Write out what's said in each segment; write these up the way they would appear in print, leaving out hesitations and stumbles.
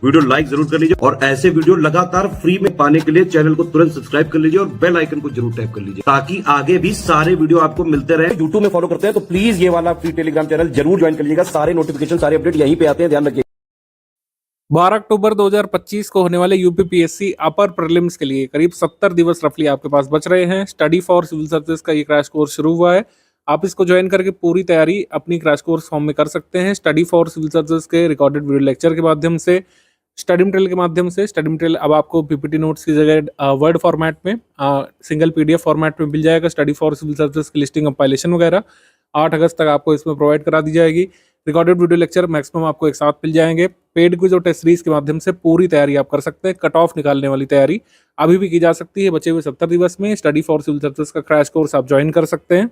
Video like जरूर कर लीजिए और ऐसे वीडियो लगातार फ्री में पाने के लिए चैनल को तुरंत सब्सक्राइब कर लीजिए और बेल आइकन को जरूर टैप कर लीजिए ताकि आगे भी सारे वीडियो आपको मिलते रहे। यूट्यूब में फॉलो करते हैं तो प्लीज ये वाला फ्री टेलीग्राम चैनल जरूर ज्वाइन कर लीजिएगा। सारे नोटिफिकेशन सारे अपडेट यहीं पे आते हैं, ध्यान रखिए। 12 अक्टूबर 2025 को होने वाले यूपीपीएससी अपर प्रीलिम्स के लिए करीब 70 दिवस रफली आपके पास बच रहे हैं। स्टडी फॉर सिविल सर्विसेज का ये क्रैश कोर्स शुरू हुआ है। आप इसको ज्वाइन करके पूरी तैयारी अपनी क्रैश कोर्स फॉर्म में कर सकते हैं। स्टडी फॉर सिविल सर्विसेज के रिकॉर्डेड वीडियो लेक्चर के माध्यम से, स्टडी मटेरियल के माध्यम से। स्टडी मटेरियल अब आपको पीपीटी नोट्स की जगह वर्ड फॉर्मेट में, सिंगल पीडीएफ फॉर्मेट में मिल जाएगा। स्टडी फॉर सिविल सर्विसेज की लिस्टिंग कंपाइलेशन वगैरह 8 अगस्त तक आपको इसमें प्रोवाइड करा दी जाएगी। रिकॉर्डेड वीडियो लेक्चर मैक्सिमम आपको एक साथ मिल जाएंगे। पेड क्विज और टेस्ट सीरीज के माध्यम से पूरी तैयारी आप कर सकते हैं। कट ऑफ निकालने वाली तैयारी अभी भी की जा सकती है बचे हुए 70 दिवस में। स्टडी फॉर सिविल सर्विसेज का क्रैश कोर्स आप ज्वाइन कर सकते हैं।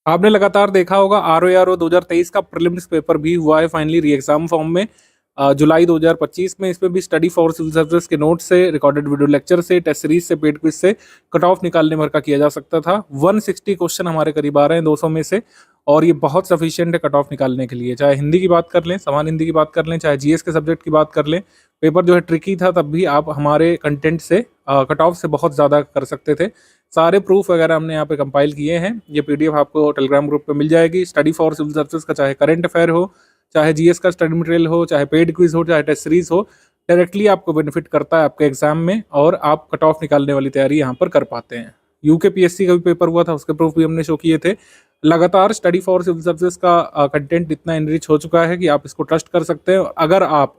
आपने लगातार देखा होगा आरओ 2023 का प्रीलिम्स पेपर भी हुआ है फाइनली री एग्जाम फॉर्म में जुलाई 2025 में। इसमें भी स्टडी फॉर सिविल सर्विसेज के नोट से, रिकॉर्डेड वीडियो लेक्चर से, टेस्ट सीरीज से, पेड क्विज से कट ऑफ निकालने भर का किया जा सकता था। 160 क्वेश्चन हमारे करीब आ रहे हैं 200 में से, और ये बहुत सफिशिएंट है कट ऑफ निकालने के लिए। चाहे हिंदी की बात कर लें, समान हिंदी की बात कर लें, चाहे जीएस के सब्जेक्ट की बात कर लें। पेपर जो है ट्रिकी था, तब भी आप हमारे कंटेंट से कट ऑफ से बहुत ज़्यादा कर सकते थे। सारे प्रूफ वगैरह हमने यहाँ पे कंपाइल किए हैं। ये पीडीएफ आपको टेलीग्राम ग्रुप पे मिल जाएगी। स्टडी फॉर सिविल सर्विसेज का चाहे करंट अफेयर हो, चाहे जीएस का स्टडी मटेरियल हो, चाहे पेड क्विज हो, चाहे टेस्ट सीरीज हो, डायरेक्टली आपको बेनिफिट करता है आपके एग्जाम में, और आप कट ऑफ निकालने वाली तैयारी यहाँ पर कर पाते हैं। यूकेपीएससी का भी पेपर हुआ था, उसके प्रूफ भी हमने शो किए थे। लगातार स्टडी फॉर सिविल सर्विसेज का कंटेंट इतना इनरिच हो चुका है कि आप इसको ट्रस्ट कर सकते हैं। अगर आप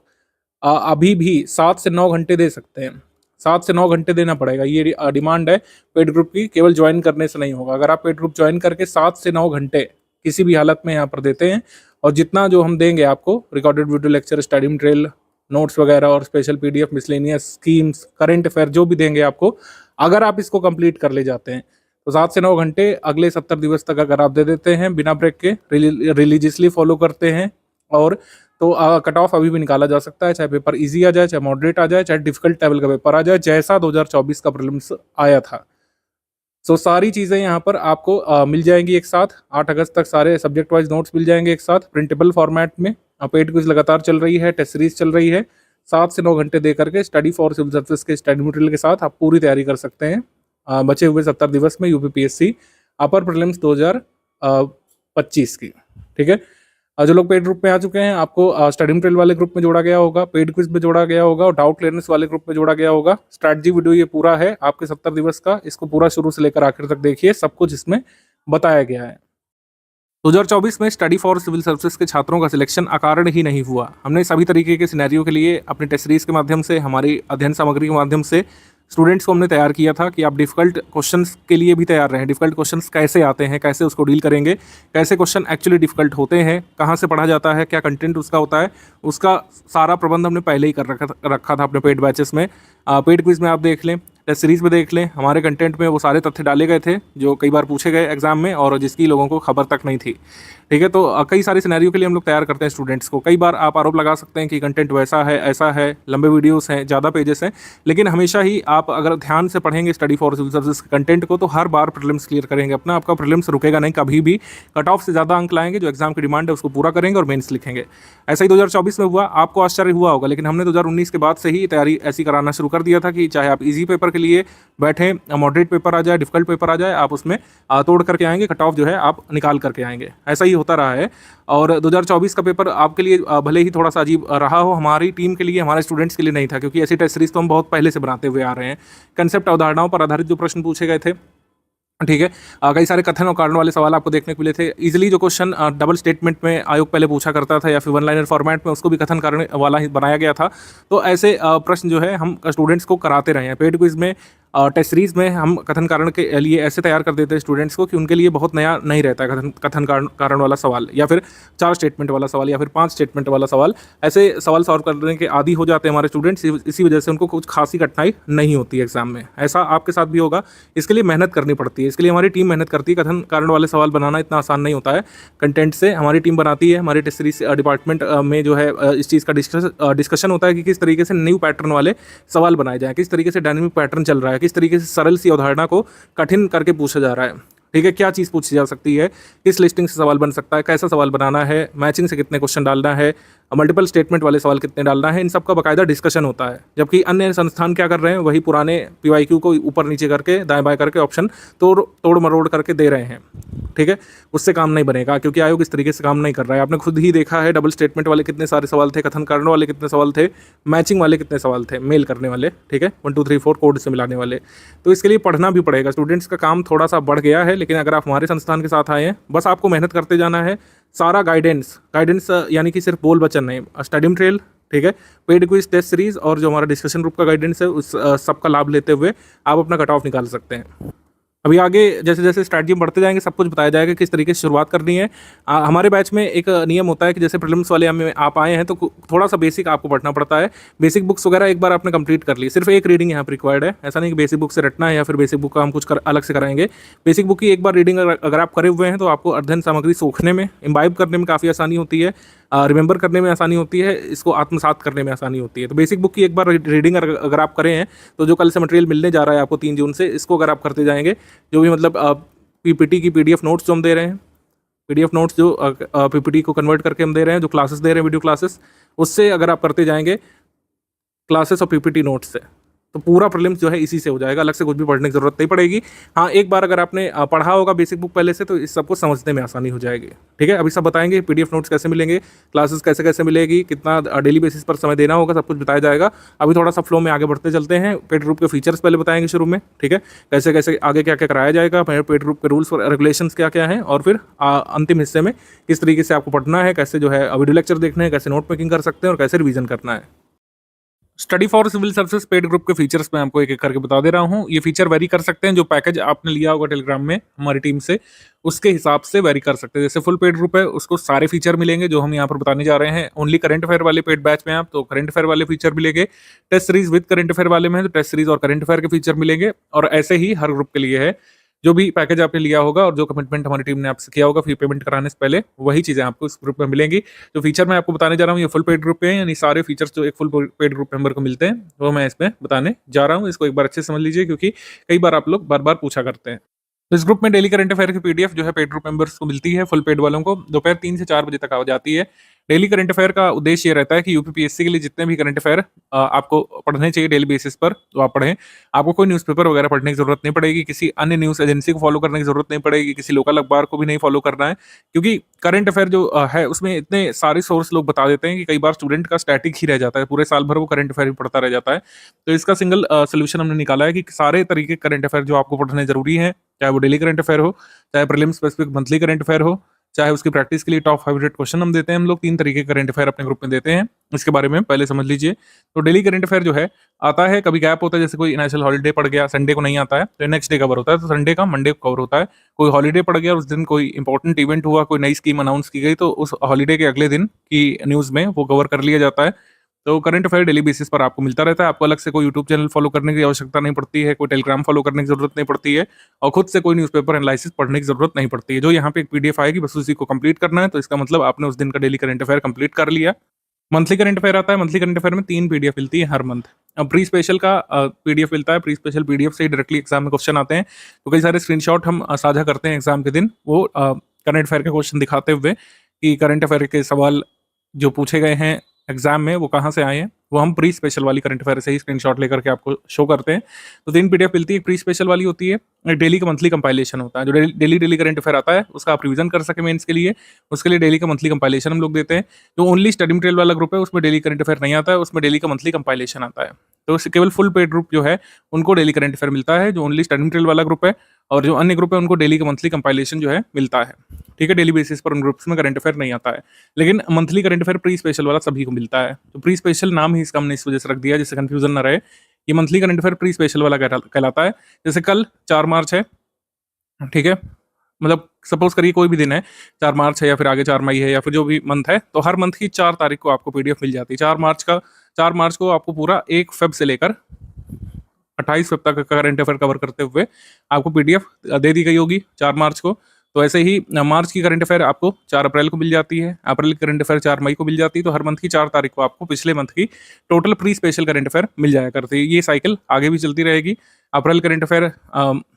अभी भी 7 से 9 घंटे दे सकते हैं, 7 से 9 घंटे देना पड़ेगा, ये डिमांड है पेड ग्रुप की, केवल ज्वाइन करने से नहीं होगा। अगर आप पेड ग्रुप ज्वाइन करके 7 से 9 घंटे किसी भी हालत में यहाँ पर देते हैं, और जितना जो हम देंगे आपको recorded video lecture, study material, notes वगैरह और special PDF, miscellaneous, schemes, current affair जो भी देंगे आपको, अगर आप इसको कंप्लीट कर ले जाते हैं तो 7 से 9 घंटे अगले 70 दिवस तक अगर आप दे देते हैं बिना ब्रेक के, रिलीजियसली फॉलो करते हैं, और तो कट ऑफ अभी भी निकाला जा सकता है। चाहे पेपर इजी आ जाए, चाहे मॉडरेट आ जाए, चाहे डिफिकल्ट लेवल का पेपर आ जाए, जैसा 2024 का प्रीलिम्स आया था। सो सारी चीज़ें यहाँ पर आपको मिल जाएंगी एक साथ। 8 अगस्त तक सारे सब्जेक्ट वाइज नोट्स मिल जाएंगे एक साथ प्रिंटेबल फॉर्मेट में। पेड क्विज लगातार चल रही है, टेस्ट सीरीज चल रही है। 7 से 9 घंटे दे करके स्टडी फॉर सिविल सर्विसेज के स्टडी मटेरियल के साथ आप पूरी तैयारी कर सकते हैं बचे हुए 70 दिवस में यूपीपीएससी अपर प्रीलिम्स 2025 की। ठीक है, जो लोग पेड ग्रुप में आ चुके हैं, आपको स्टडी मटेरियल वाले ग्रुप में जोड़ा गया होगा, पेड क्विज में जोड़ा गया होगा, और डाउट क्लियरेंस वाले ग्रुप में जोड़ा गया होगा। स्ट्रैटेजी वीडियो ये पूरा है आपके 70 दिवस का, इसको पूरा शुरू से लेकर आखिर तक देखिए, सब कुछ इसमें बताया गया है। 2024 में स्टडी फॉर सिविल सर्विसेज के छात्रों का सिलेक्शन अकारण ही नहीं हुआ। हमने सभी तरीके के सिनेरियो के लिए अपने टेस्ट सीरीज के माध्यम से, हमारी अध्ययन सामग्री के माध्यम से स्टूडेंट्स को हमने तैयार किया था कि आप डिफिकल्ट क्वेश्चंस के लिए भी तैयार रहें। डिफिकल्ट क्वेश्चंस कैसे आते हैं, कैसे उसको डील करेंगे, कैसे क्वेश्चन एक्चुअली डिफिकल्ट होते हैं, कहाँ से पढ़ा जाता है, क्या कंटेंट उसका होता है, उसका सारा प्रबंध हमने पहले ही कर रखा था अपने पेड बैचेस में। पेड क्विज में आप देख लें, टेस्ट सीरीज में देख लें, हमारे कंटेंट में वो सारे तथ्य डाले गए थे जो कई बार पूछे गए एग्जाम में और जिसकी लोगों को खबर तक नहीं थी। ठीक है, तो कई सारे सिनेरियो के लिए हम लोग तैयार करते हैं स्टूडेंट्स को। कई बार आप आरोप लगा सकते हैं कि कंटेंट वैसा है, ऐसा है, लंबे वीडियोस हैं, ज़्यादा पेजेस हैं, लेकिन हमेशा ही आप अगर ध्यान से पढ़ेंगे स्टडी फॉर सिविल सर्विसेज के कंटेंट को, तो हर बार प्रीलिम्स क्लियर करेंगे अपना। आपका प्रीलिम्स रुकेगा नहीं कभी भी, कट ऑफ से ज़्यादा अंक लाएंगे, जो एग्जाम की डिमांड है उसको पूरा करेंगे और मेंस लिखेंगे। ऐसा ही 2024 में हुआ। आपको आश्चर्य हुआ होगा, लेकिन हमने 2019 के बाद से ही तैयारी ऐसी कराना शुरू कर दिया था कि चाहे आप ईजी पेपर के लिए बैठें, मॉडरेट पेपर आ जाए, डिफिकल्ट पेपर आ जाए, आप उसमें तोड़ करके आएंगे, कट ऑफ जो है आप निकाल करके आएंगे। ऐसा ही होता रहा है। और 2024 का पेपर आपके लिए भले ही थोड़ा सा अजीब रहा हो, हमारी टीम के लिए, हमारे स्टूडेंट्स के लिए नहीं था, क्योंकि ऐसी टेस्ट सीरीज तो हम बहुत पहले से बनाते हुए आ रहे हैं। कंसेप्ट अवधारणाओं पर आधारित जो प्रश्न पूछे गए थे, ठीक है, कई सारे कथन और कारण वाले सवाल आपको देखने को मिले थे। इजीली जो क्वेश्चन डबल स्टेटमेंट में आयोग पहले पूछा करता था, या फिर वन लाइनर फॉर्मेट में, उसको भी कथन कारण वाला ही बनाया गया था। तो ऐसे प्रश्न जो है हम स्टूडेंट्स को कराते रहे हैं। पेड क्विज में, टेस्ट सीरीज में हम कथन कारण के लिए ऐसे तैयार कर देते हैं स्टूडेंट्स को कि उनके लिए बहुत नया नहीं रहता है कथन कारण वाला सवाल, या फिर 4 स्टेटमेंट वाला सवाल, या फिर 5 स्टेटमेंट वाला सवाल। ऐसे सवाल सॉल्व करने के आदी हो जाते हैं हमारे स्टूडेंट्स, इसी वजह से उनको कुछ खासी कठिनाई नहीं होती है एग्जाम में। ऐसा आपके साथ भी होगा। इसके लिए मेहनत करनी पड़ती है, इसके लिए हमारी टीम मेहनत करती है। कथन कारण वाले सवाल बनाना इतना आसान नहीं होता है। कंटेंट से हमारी टीम बनाती है, हमारी टेस्ट सीरीज डिपार्टमेंट में जो है इस चीज़ का डिस्कशन होता है कि किस तरीके से न्यू पैटर्न वाले सवाल बनाए जाएँ, किस तरीके से डायनेमिक पैटर्न चल रहा है, किस तरीके से सरल सी अवधारणा को कठिन करके पूछा जा रहा है। ठीक है, क्या चीज़ पूछी जा सकती है, किस लिस्टिंग से सवाल बन सकता है, कैसा सवाल बनाना है, मैचिंग से कितने क्वेश्चन डालना है, मल्टीपल स्टेटमेंट वाले सवाल कितने डालना है, इन सब का बाकायदा डिस्कशन होता है। जबकि अन्य संस्थान क्या कर रहे हैं, वही पुराने PYQ को ऊपर नीचे करके दाएं बाएं करके ऑप्शन तोड़ मरोड़ करके दे रहे हैं। ठीक है, उससे काम नहीं बनेगा, क्योंकि आयोग इस तरीके से काम नहीं कर रहा है। आपने खुद ही देखा है डबल स्टेटमेंट वाले कितने सारे सवाल थे, कथन कारण वाले कितने सवाल थे, मैचिंग वाले कितने सवाल थे, मेल करने वाले, ठीक है, 1 2 3 4 कोड से मिलाने वाले। तो इसके लिए पढ़ना भी पड़ेगा। स्टूडेंट्स का काम थोड़ा सा बढ़ गया है, लेकिन अगर आप हमारे संस्थान के साथ आए हैं, बस आपको मेहनत करते जाना है। सारा गाइडेंस यानी कि सिर्फ बोल वचन नहीं, स्टडी मटेरियल, ठीक है, पेड क्विज टेस्ट सीरीज और जो हमारा डिस्कशन ग्रुप का गाइडेंस है, उस सबका लाभ लेते हुए आप अपना कट ऑफ निकाल सकते हैं। अभी आगे जैसे जैसे स्ट्रैटेजी में बढ़ते जाएंगे, सब कुछ बताया जाएगा किस तरीके से शुरुआत करनी है। हमारे बैच में एक नियम होता है कि जैसे प्रीलिम्स वाले हमें आप आए हैं, तो थोड़ा सा बेसिक आपको पढ़ना पड़ता है। बेसिक बुक्स वगैरह एक बार आपने कंप्लीट कर ली, सिर्फ एक रीडिंग यहाँ पर रिक्वायर्ड है। ऐसा नहीं कि बेसिक बुक से रटना है या फिर बेसिक बुक का हम कुछ अलग से कराएंगे। बेसिक बुक की एक बार रीडिंग अगर आप करे हुए हैं, तो आपको अध्ययन सामग्री सोखने में, इम्बाइब करने में काफ़ी आसानी होती है, रिमेंबर करने में आसानी होती है, इसको आत्मसात करने में आसानी होती है। तो बेसिक बुक की एक बार रीडिंग अगर आप करें हैं, तो जो कल से मटेरियल मिलने जा रहा है आपको 3 जून से, इसको अगर आप करते जाएंगे, जो भी मतलब PPT की PDF नोट्स जो हम दे रहे हैं, PDF नोट्स जो PPT को कन्वर्ट करके हम दे रहे हैं, जो क्लासेस दे रहे हैं वीडियो क्लासेस, उससे अगर आप करते जाएंगे क्लासेस और PPT नोट्स से, तो पूरा प्रीलिम्स जो है इसी से हो जाएगा। अलग से कुछ भी पढ़ने की जरूरत नहीं पड़ेगी। हाँ, एक बार अगर आपने पढ़ा होगा बेसिक बुक पहले से, तो इस सबको समझने में आसानी हो जाएगी। ठीक है, अभी सब बताएंगे PDF नोट्स कैसे मिलेंगे, क्लासेस कैसे कैसे मिलेगी, कितना डेली बेसिस पर समय देना होगा, सब कुछ बताया जाएगा। अभी थोड़ा सा फ्लो में आगे बढ़ते चलते हैं। पेड ग्रुप के फीचर्स पहले बताएंगे शुरू में, ठीक है, कैसे कैसे आगे क्या क्या कराया जाएगा, पेड ग्रुप के रूल्स और रेगुलेशंस क्या क्या हैं, और फिर अंतिम हिस्से में किस तरीके से आपको पढ़ना है, कैसे जो है वीडियो लेक्चर देखने हैं, कैसे नोट मेकिंग कर सकते हैं और कैसे रिवीजन करना है। Study for civil services paid group के फीचर्स मैं आपको एक एक करके बता दे रहा हूँ। ये फीचर वेरी कर सकते हैं, जो पैकेज आपने लिया होगा टेलीग्राम में हमारी टीम से, उसके हिसाब से वेरी कर सकते हैं। जैसे फुल पेड ग्रुप है, उसको सारे फीचर मिलेंगे जो हम यहाँ पर बताने जा रहे हैं। ओनली करंट अफेयर वाले पेड बैच में आप, तो करंट अफेयर वाले फीचर मिलेंगे। Test series with current affair वाले में है, तो टेस्ट सीरीज और करंट अफेयर के फीचर मिलेंगे। और ऐसे ही हर ग्रुप के लिए है। जो भी पैकेज आपने लिया होगा और जो कमिटमेंट हमारी टीम ने आपसे किया होगा फी पेमेंट कराने से पहले, वही चीज़ें आपको इस ग्रुप में मिलेंगी। जो फीचर मैं आपको बताने जा रहा हूँ, ये फुल पेड ग्रुप पे है, यानी सारे फीचर्स जो एक फुल पेड ग्रुप मेंबर को मिलते हैं, वो मैं इसमें बताने जा रहा हूँ। इसको एक बार अच्छे से समझ लीजिए, क्योंकि कई बार आप लोग बार बार पूछा करते हैं। तो इस ग्रुप में डेली करंट अफेयर की PDF जो है पेड ग्रुप मेंबर्स को मिलती है। फुल पेड वालों को दोपहर 3 से 4 बजे तक आ जाती है। डेली करंट अफेयर का उद्देश्य ये रहता है कि UPPSC के लिए जितने भी करंट अफेयर आपको पढ़ने चाहिए डेली बेसिस पर, तो आप पढ़ें। आपको कोई न्यूज़पेपर वगैरह पढ़ने की जरूरत नहीं पड़ेगी, किसी अन्य न्यूज़ एजेंसी को फॉलो करने की जरूरत नहीं पड़ेगी, किसी लोकल अखबार को भी नहीं फॉलो करना है, क्योंकि करंट अफेयर जो है उसमें इतने सारे सोर्स लोग बता देते हैं कि कई बार स्टूडेंट का स्टैटिक ही रह जाता है, पूरे साल भर वो करंट अफेयर ही पढ़ता रह जाता है। तो इसका सिंगल सोल्यूशन हमने निकाला है कि सारे तरीके करंट अफेयर जो आपको पढ़ने जरूरी है, चाहे वो डेली करंट अफेयर हो, चाहे prelim specific monthly current affair हो, चाहे उसकी प्रैक्टिस के लिए टॉप 500 क्वेश्चन हम देते हैं। हम लोग 3 तरीके के करंट अफेयर अपने ग्रुप में देते हैं, इसके बारे में पहले समझ लीजिए। तो डेली करंट अफेयर जो है आता है, कभी गैप होता है, जैसे कोई नेशनल हॉलीडे पड़ गया, संडे को नहीं आता है, तो नेक्स्ट डे कवर होता है, तो संडे का मंडे को कवर होता है। कोई हॉलीडे पड़ गया, उस दिन कोई इंपॉर्टेंट इवेंट हुआ, कोई नई स्कीम अनाउंस की गई, तो उस हॉलीडे के अगले दिन की न्यूज़ में वो कवर कर लिया जाता है। तो करंट अफेयर डेली बेसिस पर आपको मिलता रहता है। आपको अलग से कोई यूट्यूब चैनल फॉलो करने की आवश्यकता नहीं पड़ती है, कोई टेलीग्राम फॉलो करने की जरूरत नहीं पड़ती है, और खुद से कोई न्यूज़पेपर एनालिसिस पढ़ने की जरूरत नहीं पड़ती है। जो यहाँ पे एक PDF आएगी, बस उसी को कंप्लीट करना है, तो इसका मतलब आपने उस दिन का डेली करंट अफेयर कंप्लीट कर लिया। मंथली करंट अफेयर आता है। मंथली करंट अफेयर में 3 PDF मिलती है हर मंथ। अब प्री स्पेशल का PDF मिलता है। प्री स्पेशल PDF से ही डायरेक्टली एग्जाम में क्वेश्चन आते हैं, तो कई सारे स्क्रीनशॉट हम साझा करते हैं एग्जाम के दिन, वो करंट अफेयर के क्वेश्चन दिखाते हुए कि करंट अफेयर के सवाल जो पूछे गए हैं एग्जाम में वो कहाँ से आए हैं, वो हम प्री स्पेशल वाली करंट अफेयर से ही स्क्रीनशॉट लेकर के आपको शो करते हैं। तो 3 PDF मिलती है। प्री स्पेशल वाली होती है, डेली का मंथली कंपाइलेशन होता है। जो डेली करंट अफेयर आता है उसका आप रिवीजन कर सके मेंस के लिए, उसके लिए डेली का मंथली कंपाइलेशन हम लोग देते हैं। जो ओनली स्टडी मटेरियल वाला ग्रुप है, उसमें डेली करंट अफेयर नहीं आता है, उसमें डेली का मंथली कंपाइलेशन आता है। तो केवल फुल पेड ग्रुप जो है उनको डेली करंट अफेयर मिलता है, जो ओनली स्टडी मटेरियल वाला ग्रुप है, और जो अन्य ग्रुप है उनको डेली का मंथली कंपाइलेशन जो है मिलता है। ठीक है, डेली बेसिस पर उन ग्रुप्स में करंट अफेयर नहीं आता है, लेकिन monthly current affair pre special वाला सभी को मिलता है। तो प्री स्पेशल नाम ही इसका हमने इस वजह से रख दिया जिससे कंफ्यूजन ना रहे। ये monthly current affair pre special वाला कहलाता है। जैसे कल 4 मार्च है, ठीक है, मतलब सपोज करिए कोई भी दिन है, 4 मार्च है या फिर आगे 4 मई है या फिर जो भी मंथ है, तो हर मंथ की 4 तारीख को आपको PDF मिल जाती है। 4 मार्च को आपको पूरा 1 फेब से लेकर 28 फेब तक का करंट अफेयर कवर करते हुए आपको PDF दे दी गई होगी 4 मार्च को। तो ऐसे ही मार्च की करंट अफेयर आपको 4 अप्रैल को मिल जाती है, अप्रैल की करंट अफेयर 4 मई को मिल जाती है, तो हर मंथ की 4 तारीख को आपको पिछले मंथ की total pre special current affair मिल जाया करती है। ये साइकिल आगे भी चलती रहेगी। अप्रैल करंट अफेयर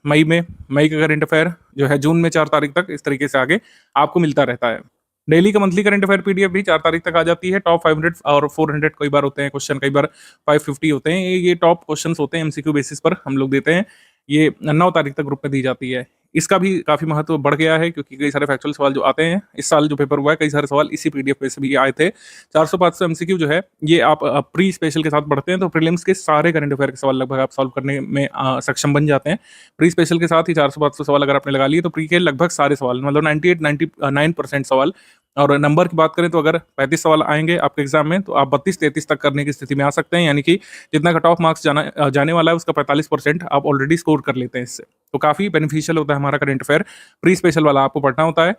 मई में, मई का करंट अफेयर जो है जून में 4 तारीख तक, इस तरीके से आगे आपको मिलता रहता है। डेली का मंथली करंट अफेयर पीडीएफ भी 4 तारीख तक आ जाती है। टॉप 500 और 400 कई बार होते हैं क्वेश्चन, कई बार 550 होते हैं। ये टॉप क्वेश्चंस होते हैं, एमसीक्यू बेसिस पर हम लोग देते हैं। ये 9 तारीख तक ग्रुप में दी जाती है। इसका भी काफी महत्व बढ़ गया है क्योंकि कई सारे फैक्चुअल सवाल जो आते हैं, इस साल जो पेपर हुआ है कई सारे सवाल इसी पीडीएफ पे से भी आए थे। 400-500 एमसीक्यू जो है ये आप प्री स्पेशल के साथ पढ़ते हैं तो प्रीलिम्स के सारे करंट अफेयर के सवाल लगभग आप सॉल्व करने में सक्षम बन जाते हैं। प्री स्पेशल के साथ ही 400-500 सवाल अगर आपने लगा लिए तो प्री के लगभग सारे सवाल, मतलब 98-99% सवाल। और नंबर की बात करें तो अगर 35 सवाल आएंगे आपके एग्जाम में तो आप 32-33 तक करने की स्थिति में आ सकते हैं, यानी कि जितना कट ऑफ मार्क्स जाने वाला है उसका 45% आप ऑलरेडी स्कोर कर लेते हैं इससे। तो काफी बेनिफिशियल होता है हमारा करंट अफेयर। प्री स्पेशल वाला आपको पढ़ना होता है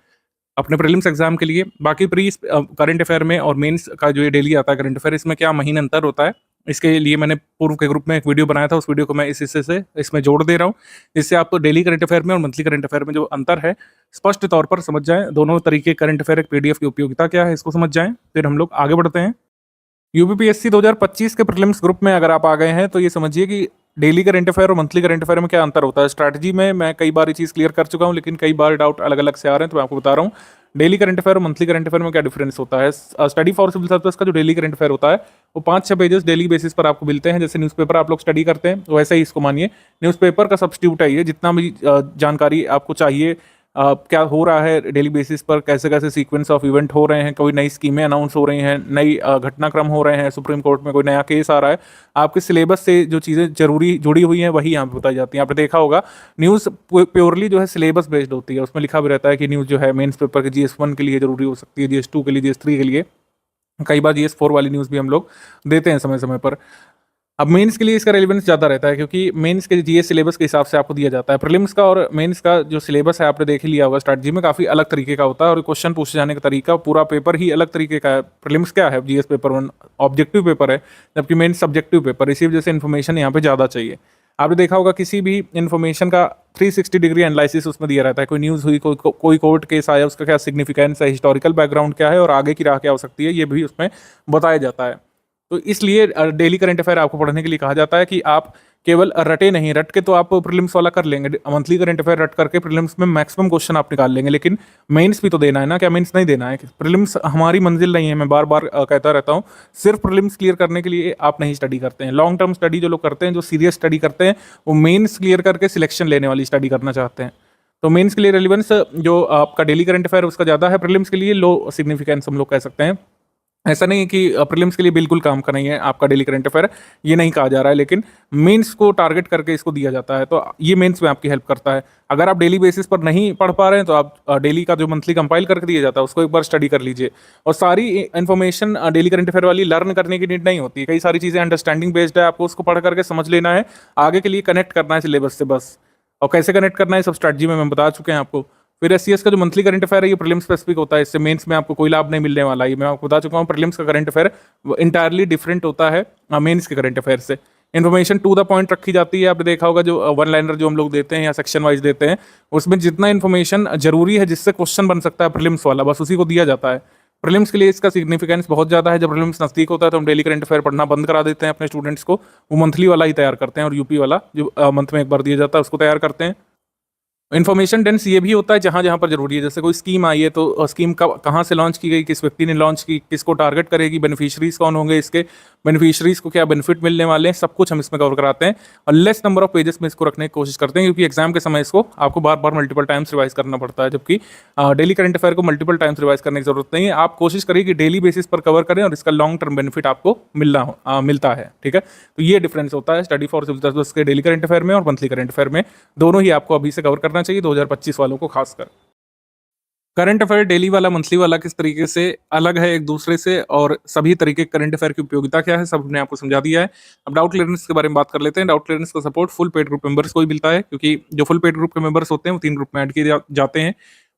अपने प्रीलिम्स एग्जाम के लिए। बाकी प्री करंट अफेयर में और मेंस का जो ये डेली आता है करंट अफेयर, इसमें क्या महीने अंतर होता है, इसके लिए मैंने पूर्व के ग्रुप में एक वीडियो बनाया था, उस वीडियो को मैं इस हिस्से से इसमें जोड़ दे रहा हूँ, जिससे आपको डेली करंट अफेयर में और मंथली करंट अफेयर में जो अंतर है स्पष्ट तौर पर समझ जाएं। दोनों तरीके करंट अफेयर एक पीडीएफ की उपयोगिता क्या है इसको समझ जाएं, फिर हम लोग आगे बढ़ते हैं। यूपीपीएससी 2025 के प्रीलिम्स ग्रुप में अगर आप आ गए हैं तो ये समझिए कि डेली करंट अफेयर और मंथली करंट अफेयर में क्या अंतर होता है। स्ट्रैटेजी में मैं कई बार ये चीज़ क्लियर कर चुका हूँ, लेकिन कई बार डाउट अलग अलग से आ रहे हैं तो मैं आपको बता रहा हूँ डेली करंट अफेयर और मंथली करंट अफेयर में क्या डिफरेंस होता है। स्टडी फॉर सिविल सर्विस का जो डेली करंट अफेयर होता है वो 5-6 पेजेस डेली बेसिस पर आपको मिलते हैं। जैसे न्यूज़पेपर आप लोग स्टडी करते हैं वैसे ही इसको मानिए, न्यूज़पेपर का सब्स्टिट्यूट है ये। जितना भी जानकारी आपको चाहिए, क्या हो रहा है डेली बेसिस पर, कैसे कैसे सीक्वेंस ऑफ इवेंट हो रहे हैं, कोई नई स्कीमें अनाउंस हो रही हैं, नई घटनाक्रम हो रहे हैं, सुप्रीम कोर्ट में कोई नया केस आ रहा है, आपके सिलेबस से जो चीज़ें जरूरी जुड़ी हुई हैं वही यहाँ पे बताई जाती हैं। आपने देखा होगा न्यूज़ प्योरली जो है सिलेबस बेस्ड होती है, उसमें लिखा भी रहता है कि न्यूज़ जो है मेंस पेपर के GS1 के लिए जरूरी हो सकती है, GS2 के लिए, GS3 के लिए, कई बार GS4 वाली न्यूज़ भी हम लोग देते हैं समय समय पर। अब मेंस के लिए इसका रेलेवेंस ज़्यादा रहता है क्योंकि मेंस के जीएस सिलेबस के हिसाब से आपको दिया जाता है। प्रीलिम्स का और मेंस का जो सिलेबस है आपने देख ही लिया होगा, स्ट्रैटेजी में काफ़ी अलग तरीके का होता है और क्वेश्चन पूछे जाने का तरीका, पूरा पेपर ही अलग तरीके का है। प्रीलिम्स क्या है, जीएस पेपर 1 ऑब्जेक्टिव पेपर है, जबकि मेंस सब्जेक्टिव पेपर। इसी वजह से इन्फॉर्मेशन यहाँ पे ज़्यादा चाहिए। आपने देखा होगा किसी भी इन्फॉर्मेशन का 360 डिग्री एनालिसिस उसमें दिया रहता है। कोई न्यूज़ हुई, कोई कोर्ट केस आया, उसका क्या सिग्निफिकेंस है, हिस्टोरिकल बैकग्राउंड क्या है और आगे की राह क्या हो सकती है, ये भी उसमें बताया जाता है। तो इसलिए डेली करंट अफेयर आपको पढ़ने के लिए कहा जाता है कि आप केवल रटे नहीं, रट के तो आप प्रीलिम्स वाला कर लेंगे, मंथली करंट अफेयर रट करके प्रीलिम्स में मैक्सिमम क्वेश्चन आप निकाल लेंगे, लेकिन मेंस भी तो देना है ना। क्या मेंस नहीं देना है? प्रीलिम्स हमारी मंजिल नहीं है, मैं बार बार कहता रहता हूँ। सिर्फ प्रीलिम्स क्लियर करने के लिए आप नहीं स्टडी करते हैं। लॉन्ग टर्म स्टडी जो लोग करते हैं, जो सीरियस स्टडी करते हैं, वो मेंस क्लियर करके सिलेक्शन लेने वाली स्टडी करना चाहते हैं। तो मेंस के लिए रेलिवेंस जो आपका डेली करंट अफेयर उसका ज़्यादा है, प्रीलिम्स के लिए लो सिग्निफिकेंस हम लोग कह सकते हैं। ऐसा नहीं है कि प्रीलिम्स के लिए बिल्कुल काम का नहीं है आपका डेली करंट अफेयर, ये नहीं कहा जा रहा है, लेकिन मेंस को टारगेट करके इसको दिया जाता है। तो ये मेंस में आपकी हेल्प करता है। अगर आप डेली बेसिस पर नहीं पढ़ पा रहे हैं तो आप डेली का जो मंथली कंपाइल करके दिया जाता है उसको एक बार स्टडी कर लीजिए। और सारी इन्फॉर्मेशन डेली करंट अफेयर वाली लर्न करने की नीड नहीं होती है। कई सारी चीज़ें अंडरस्टैंडिंग बेस्ड है, आपको उसको पढ़ करके समझ लेना है, आगे के लिए कनेक्ट करना है सिलेबस से बस। और कैसे कनेक्ट करना है सब स्ट्रैटेजी में मैं बता चुके हैं आपको। फिर एससीएस का जो मंथली करंट अफेयर है ये प्रीलिम्स स्पेसिफिक होता है, इससे मेंस में आपको कोई लाभ नहीं मिलने वाला है। मैं आपको बता चुका हूँ प्रीलिम्स का करंट अफेयर इंटायरली डिफरेंट होता है मेंस के करंट अफेयर से। इन्फॉर्मेशन टू द पॉइंट रखी जाती है। आपने देखा होगा जो वन लाइनर जो हम लोग देते हैं या सेक्शन वाइज देते हैं, उसमें जितना इन्फॉर्मेशन जरूरी है जिससे क्वेश्चन बन सकता है प्रीलिम्स वाला, बस उसी को दिया जाता है। प्रीलिम्स के लिए इसका सिग्निफिकेंस बहुत ज़्यादा है। जब प्रीलिम्स नज़दीक होता है तो हम डेली करंट अफेयर पढ़ना बंद करा देते हैं अपने स्टूडेंट्स को, वो मंथली वाला ही तैयार करते हैं और यूपी वाला जो मंथ में एक बार दिया जाता है उसको तैयार करते हैं। इन्फॉर्मेशन डेंस ये भी होता है जहाँ जहाँ पर जरूरी है। जैसे कोई स्कीम आई है तो स्कीम कहाँ से लॉन्च की गई, किस व्यक्ति ने लॉन्च की, किसको टारगेट करेगी, बेनिफिशरीज कौन होंगे, इसके बेनिफिशरीज को क्या बेनिफिट मिलने वाले हैं, सब कुछ हम इसमें कवर कराते हैं। और लेस नंबर ऑफ पेजेस में इसको रखने की कोशिश करते हैं क्योंकि एग्जाम के समय इसको आपको बार बार मल्टीपल टाइम्स रिवाइज करना पड़ता है, जबकि डेली करंट अफेयर को मल्टीपल टाइम्स रिवाइज करने की जरूरत नहीं है। आप कोशिश करिए कि डेली बेसिस पर कवर करें और इसका लॉन्ग टर्म बेनिफिट आपको मिलता है। ठीक है, तो ये डिफरेंस होता है स्टडी फॉर सिविल सर्विस के डेली करंट अफेयर में और मंथली करंट अफेयर में। दोनों ही आपको अभी से कवर करना चाहिए 2025 वालों को खासकर। करंट अफेयर डेली वाला मंथली वाला किस तरीके से अलग है एक दूसरे से और सभी तरीके करंट अफेयर की उपयोगिता क्या है सब हमने आपको समझा दिया है। अब डाउट क्लियरेंस के बारे में बात कर लेते हैं। डाउट क्लियरेंस का support full paid group members को ही मिलता है क्योंकि जो फुल पेड ग्रुप के मेंबर्स होते हैं वो 3 ग्रुप में ऐड किए जाते हैं।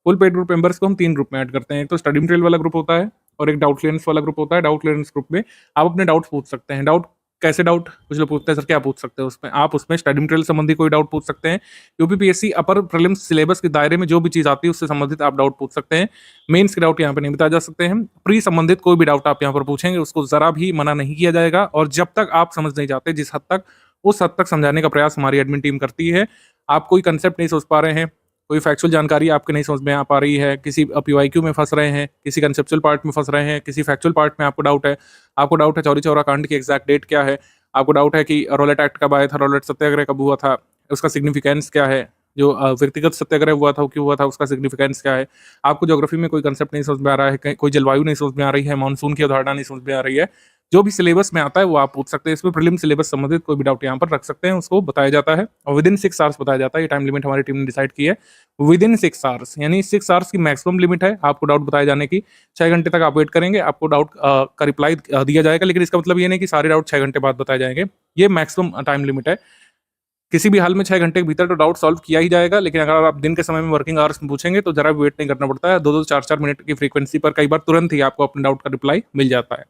फुल पेड ग्रुप मेंबर्स को हम 3 ग्रुप में ऐड करते हैं। एक तो स्टडी मटेरियल वाला ग्रुप होता है और एक डाउट क्लियरेंस वाला ग्रुप होता है। डाउट क्लियरेंस ग्रुप में आप अपने डाउट्स पूछ सकते हैं। डाउट कैसे डाउट, कुछ लोग पूछते हैं सर क्या पूछ सकते हैं उसमें, आप उसमें स्टडी मटेरियल संबंधी कोई डाउट पूछ सकते हैं। यूपीपीएससी अपर प्रीलिम्स सिलेबस के दायरे में जो भी चीज आती है उससे संबंधित आप डाउट पूछ सकते हैं। मेंस के डाउट यहाँ पे नहीं बताए जा सकते हैं। प्री संबंधित कोई भी डाउट आप यहाँ पर पूछेंगे उसको जरा भी मना नहीं किया जाएगा, और जब तक आप समझ नहीं जाते जिस हद तक, उस हद तक समझाने का प्रयास हमारी एडमिन टीम करती है। आप कोई कंसेप्ट नहीं सोच पा रहे हैं, कोई फैक्चुअल जानकारी आपके नहीं समझ में आ पा रही है, किसी पीवाईक्यू में फंस रहे हैं, किसी कंसेप्चुअल पार्ट में फंस रहे हैं, किसी फैक्चुअल पार्ट में आपको डाउट है चौरी चौरा कांड की एग्जैक्ट डेट क्या है, आपको डाउट है कि रॉलेट एक्ट कब आया था, रॉलेट सत्याग्रह कब हुआ था, उसका सिग्निफिकेंस क्या है, जो व्यक्तिगत सत्याग्रह हुआ था वो क्यों हुआ था, उसका सिग्निफिकेंस क्या है, आपको ज्योग्राफी में कोई कंसेप्ट नहीं समझ में आ रहा है, कोई जलवायु नहीं समझ में आ रही है, मानसून की अवधारणा नहीं समझ में आ रही है, जो भी सिलेबस में आता है वो आप पूछ सकते हैं। इसमें प्रीलिम सिलेबस संबंधित कोई भी डाउट यहाँ पर रख सकते हैं, उसको बताया जाता है और विद इन 6 आवर्स बताया जाता है। ये टाइम लिमिट हमारी टीम ने डिसाइड की है, विद इन 6 आवर्स, यानी 6 आवर्स की मैक्सिमम लिमिट है आपको डाउट बताए जाने की। 6 घंटे तक आप वेट करेंगे, आपको डाउट का रिप्लाई दिया जाएगा, लेकिन इसका मतलब ये नहीं कि सारे डाउट 6 घंटे बाद बताए जाएंगे। ये मैक्सिमम टाइम लिमिट है। किसी भी हाल में 6 घंटे के भीतर तो डाउट सॉल्व किया ही जाएगा, लेकिन अगर आप दिन के समय में वर्किंग आवर्स में पूछेंगे तो जरा भी वेट नहीं करना पड़ता है। 2-2 4-4 मिनट की फ्रीक्वेंसी पर कई बार तुरंत ही आपको अपने डाउट का रिप्लाई मिल जाता है।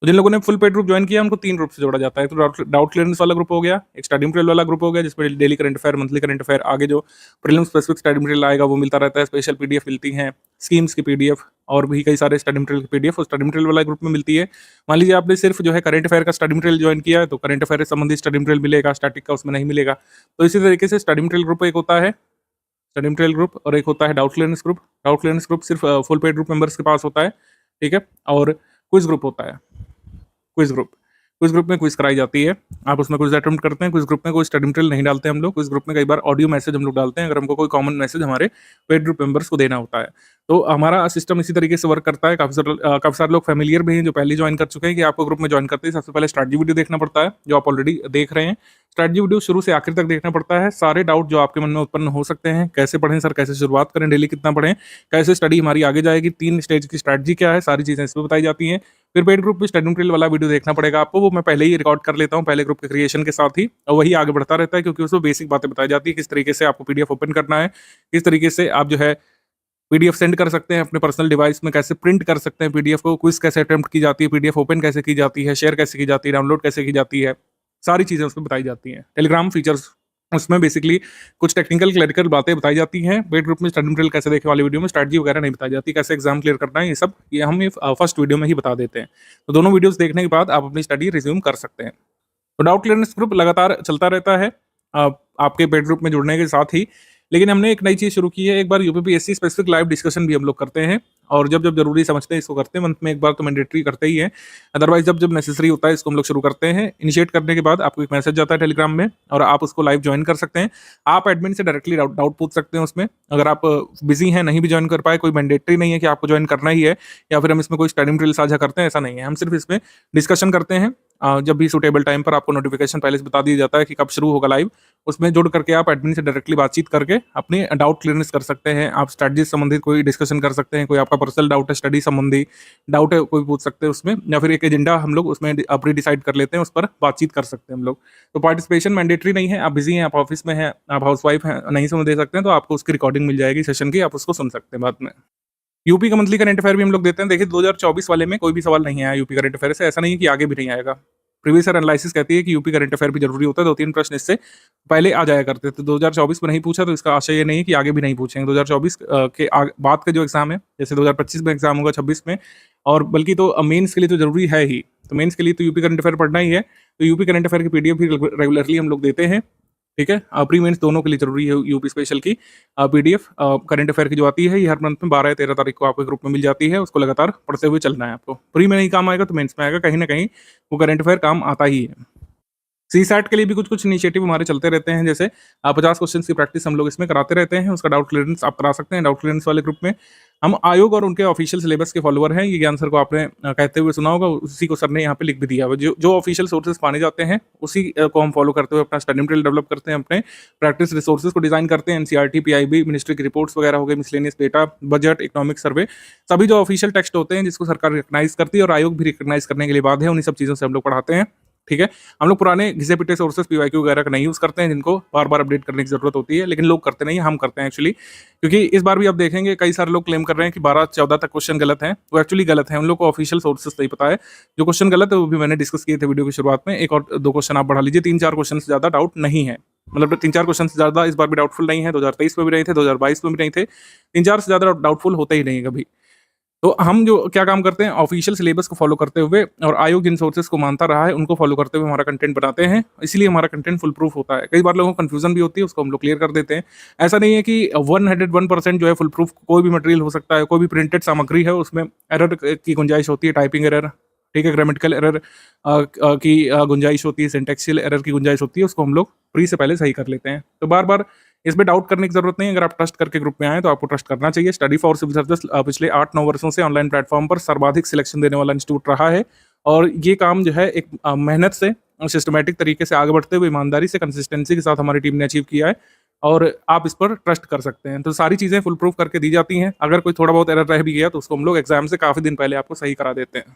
तो जिन लोगों ने फुल पेड ग्रुप ज्वाइन किया उनको 3 ग्रुप से जोड़ा जाता है। तो डाउट क्लियरेंस वाला ग्रुप हो गया, एक स्टडी मटेरियल वाला ग्रुप हो गया जिसमें daily current affair, monthly current affair, आगे जो प्रीलिम्स स्पेसिफिक स्टडी मटेरियल आएगा वो मिलता रहता है, स्पेशल पीडीएफ मिलती हैं, स्कीम्स की पीडीएफ और भी कई सारे स्टडी मटेरियल की पीडीएफ और स्टडी मटेरियल वाला ग्रुप में मिलती है। मान लीजिए आपने सिर्फ जो है करंट अफेयर का स्टडी मटेरियल ज्वाइन किया है तो करंट अफेयर से संबंधित स्टडी मटेरियल मिलेगा, स्टैटिक का उसमें नहीं मिलेगा। तो इसी तरीके से स्टडी मटेरियल ग्रुप एक होता है, स्टडी मटेरियल ग्रुप, और एक होता है doubt clearance group. Doubt clearance group सिर्फ फुल पेड ग्रुप मेंबर्स के पास होता है, ठीक है। और क्विज ग्रुप होता है, क्विज ग्रुप में क्विज कराई जाती है, आप उसमें क्विज अटेम्प्ट करते हैं। क्विज ग्रुप में कोई स्टडी मटेरियल नहीं डालते हम लोग, क्विज ग्रुप में कई बार ऑडियो मैसेज हम लोग डालते हैं अगर हमको कोई कॉमन मैसेज हमारे पेड ग्रुप मेंबर्स को देना होता है। तो हमारा सिस्टम इसी तरीके से वर्क करता है। काफी सारे लोग फैमिलियर भी हैं जो पहले ज्वाइन कर चुके हैं कि आपको ग्रुप में ज्वाइन करते हैं सबसे पहले स्ट्रैटेजी वीडियो देखना पड़ता है, जो आप ऑलरेडी देख रहे हैं। स्ट्रैटेजी वीडियो शुरू से आखिर तक देखना पड़ता है। सारे डाउट जो आपके मन में उत्पन्न हो सकते हैं, कैसे पढ़ें सर, कैसे शुरुआत करें, डेली कितना पढ़ें, कैसे स्टडी हमारी आगे जाएगी, 3 स्टेज की स्ट्रैटेजी क्या है, सारी चीजें इसमें बताई जाती हैं। फिर पेड ग्रुप में स्टडी मटेरियल वाला वीडियो देखना पड़ेगा आपको, वो मैं पहले ही रिकॉर्ड कर लेता हूँ पहले ग्रुप के क्रिएशन के साथ ही, और वही आगे बढ़ता रहता है क्योंकि उसमें बेसिक बातें बताई जाती है, किस तरीके से आपको पीडीएफ ओपन करना है, किस तरीके से आप जो है पीडीएफ सेंड कर सकते हैं अपने पर्सनल डिवाइस में, कैसे प्रिंट कर सकते हैं पीडीएफ को, क्विज कैसे अटेम्प्ट की जाती है, पीडीएफ ओपन कैसे की जाती है, शेयर कैसे की जाती है, डाउनलोड कैसे की जाती है, सारी चीजें उसमें बताई जाती हैं। टेलीग्राम फीचर्स उसमें बेसिकली कुछ टेक्निकल क्लरिकल बातें बताई जाती हैं। पेड ग्रुप में स्टडी मटेरियल कैसे देखे वाली वीडियो में स्ट्रैटेजी वगैरह नहीं बताई जाती, कैसे एग्जाम क्लियर करना है, ये सब ये हम फर्स्ट वीडियो में ही बता देते हैं। तो दोनों वीडियोस देखने के बाद आप अपनी स्टडी रिज्यूम कर सकते हैं। तो डाउट क्लियरेंस ग्रुप लगातार चलता रहता है आपके पेड ग्रुप में जुड़ने के साथ ही, लेकिन हमने एक नई चीज शुरू की है। एक बार यूपीपीएससी स्पेसिफिक लाइव डिस्कशन भी हम लोग करते हैं, और जब जब जरूरी समझते हैं इसको करते हैं। मंथ में एक बार तो मैंडेटरी करते ही है, अदरवाइज जब जब नेसेसरी होता है इसको हम लोग शुरू करते हैं। इनिशिएट करने के बाद आपको एक मैसेज जाता है टेलीग्राम में और आप उसको लाइव ज्वाइन कर सकते हैं। आप एडमिन से डायरेक्टली डाउट पूछ सकते हैं उसमें। अगर आप बिजी हैं, नहीं भी ज्वाइन कर पाए, कोई मैंडेटरी नहीं है कि आपको ज्वाइन करना ही है या फिर हम इसमें कोई स्टडी मटेरियल साझा करते हैं, ऐसा नहीं है। हम सिर्फ इसमें डिस्कशन करते हैं। जब भी सुटेबल टाइम पर आपको नोटिफिकेशन पहले से बता दिया जाता है कि कब शुरू होगा लाइव, उसमें जुड़ करके आप एडमिन से डायरेक्टली बातचीत करके अपने डाउट क्लियरेंस कर सकते हैं। आप स्ट्रैटेजी संबंधित कोई डिस्कशन कर सकते हैं, कोई आपका पर्सनल डाउट है, स्टडी संबंधी डाउट है, कोई पूछ सकते हैं उसमें, या फिर एक एजेंडा हम लोग उसमें प्री डिसाइड कर लेते हैं, उस पर बातचीत कर सकते हैं हम लोग। तो पार्टिसिपेशन मैंडेटरी नहीं है। आप बिजी हैं, आप ऑफिस में हैं, आप हाउसवाइफ हैं, नहीं समझ दे सकते हैं, तो आपको उसकी रिकॉर्डिंग मिल जाएगी सेशन की, आप उसको सुन सकते हैं बाद में। यूपी का मंथली करंट अफेयर भी हम लोग देते हैं। देखिए 2024 वाले में कोई भी सवाल नहीं आया यूपी करंट अफेयर से, ऐसा नहीं है कि आगे भी नहीं आएगा। प्रीवियस ईयर एनालिसिस कहती है कि यूपी करंट अफेयर भी जरूरी होता है, 2-3 प्रश्न इससे पहले आ जाया करते थे। 2024 में नहीं पूछा तो इसका आशय ये नहीं है कि आगे भी नहीं पूछेंगे। 2024 के बाद का जो एग्जाम है, जैसे 2025 में एग्जाम होगा, 26 में, और बल्कि तो मेंस के लिए तो जरूरी है ही। तो मेंस के लिए तो यूपी करंट अफेयर पढ़ना ही है। तो यूपी करंट अफेयर की पीडीएफ भी रेगुलरली हम लोग देते हैं, ठीक है। प्री मेंस दोनों के लिए जरूरी है यूपी स्पेशल की पीडीएफ करंट अफेयर की जो आती है, ये हर मंथ में 12 या 13 तारीख को आपके ग्रुप में मिल जाती है। उसको लगातार पढ़ते हुए चलना है आपको। प्री में नहीं काम आएगा तो मेंस में आएगा, कहीं ना कहीं वो करंट अफेयर काम आता ही है। सीसैट के लिए भी कुछ कुछ इनिशिएटिव हमारे चलते रहते हैं, जैसे 50 क्वेश्चन की प्रैक्टिस हम लोग इसमें कराते रहते हैं। उसका डाउट क्लियरेंस आप करा सकते हैं डाउट क्लियरेंस वाले ग्रुप में। हम आयोग और उनके ऑफिशियल सिलेबस के फॉलोअर हैं, ये ज्ञान सर को आपने कहते हुए सुना होगा, उसी को सर ने यहाँ पे लिख भी दिया हुआ। जो ऑफिशियल सोर्सेज माने जाते हैं उसी को हम फॉलो करते हुए अपना स्टडी मटेरियल डेवलप करते हैं, अपने प्रैक्टिस रिसोर्सेज को डिजाइन करते हैं। एनसीईआरटी, पीआईबी, मिनिस्ट्री की रिपोर्ट्स वगैरह हो गई, miscellaneous data, budget, economic survey, सभी जो ऑफिशियल टेक्स्ट होते हैं जिसको सरकार रिकग्नाइज करती है और आयोग भी रिकग्नाइज करने के लिए बाध्य है, उन्हीं सब चीज़ों से हम लोग पढ़ाते हैं। ठीक है। हम लोग पुराने घिसे पिटे सोर्सेस पीवाईक्यू वगैरह का नहीं यूज़ करते हैं, जिनको बार-बार अपडेट करने की ज़रूरत होती है, लेकिन लोग करते नहीं हैं, हम करते हैं एक्चुअली। क्योंकि इस बार भी आप देखेंगे कई सारे लोग क्लेम कर रहे हैं कि 12-14 तक क्वेश्चन गलत हैं, वो एक्चुअली गलत है। उन लोग को ऑफिशियल सोर्सेस नहीं पता है। जो क्वेश्चन गलत है वो भी मैंने डिस्कस किए थे वीडियो की शुरुआत में। 1 और 2 क्वेश्चन आप बढ़ा लीजिए, 3-4 क्वेश्चन से ज़्यादा डाउट नहीं है। मतलब 3-4 क्वेश्चन से ज़्यादा इस बार भी डाउटफुल नहीं है, 2023 में भी नहीं थे, 2022 में भी नहीं थे। 3-4 से ज़्यादा डाउटफुल होते ही नहीं है कभी। तो हम जो क्या काम करते हैं, ऑफिशियल सिलेबस को फॉलो करते हुए और आयोग जिन सोर्सेस को मानता रहा है उनको फॉलो करते हुए हमारा कंटेंट बनाते हैं, इसलिए हमारा कंटेंट फुल प्रूफ होता है। कई बार लोगों को कंफ्यूजन भी होती है, उसको हम लोग क्लियर कर देते हैं। ऐसा नहीं है कि 101% जो है फुल प्रूफ कोई भी मटेरियल हो सकता है, कोई भी प्रिंटेड सामग्री है उसमें एरर की गुंजाइश होती है, टाइपिंग एरर, ठीक है, ग्रामेटिकल एरर की गुंजाइश होती है, सिंटैक्सियल एरर की गुंजाइश होती है, उसको हम लोग प्री से पहले सही कर लेते हैं। तो बार बार इसमें डाउट करने की जरूरत नहीं है। अगर आप ट्रस्ट करके ग्रुप में आए तो आपको ट्रस्ट करना चाहिए। स्टडी फॉर सिविल सर्विस पिछले 8-9 वर्षों से ऑनलाइन प्लेटफॉर्म पर सर्वाधिक सिलेक्शन देने वाला इंस्टीट्यूट रहा है, और ये काम जो है एक मेहनत से और सिस्टमैटिक तरीके से आगे बढ़ते हुए ईमानदारी से कंसिस्टेंसी के साथ हमारी टीम ने अचीव किया है, और आप इस पर ट्रस्ट कर सकते हैं। तो सारी चीज़ें फुल प्रूफ करके दी जाती हैं। अगर कोई थोड़ा बहुत एरर रह भी गया तो उसको हम लोग एग्जाम से काफ़ी दिन पहले आपको सही करा देते हैं।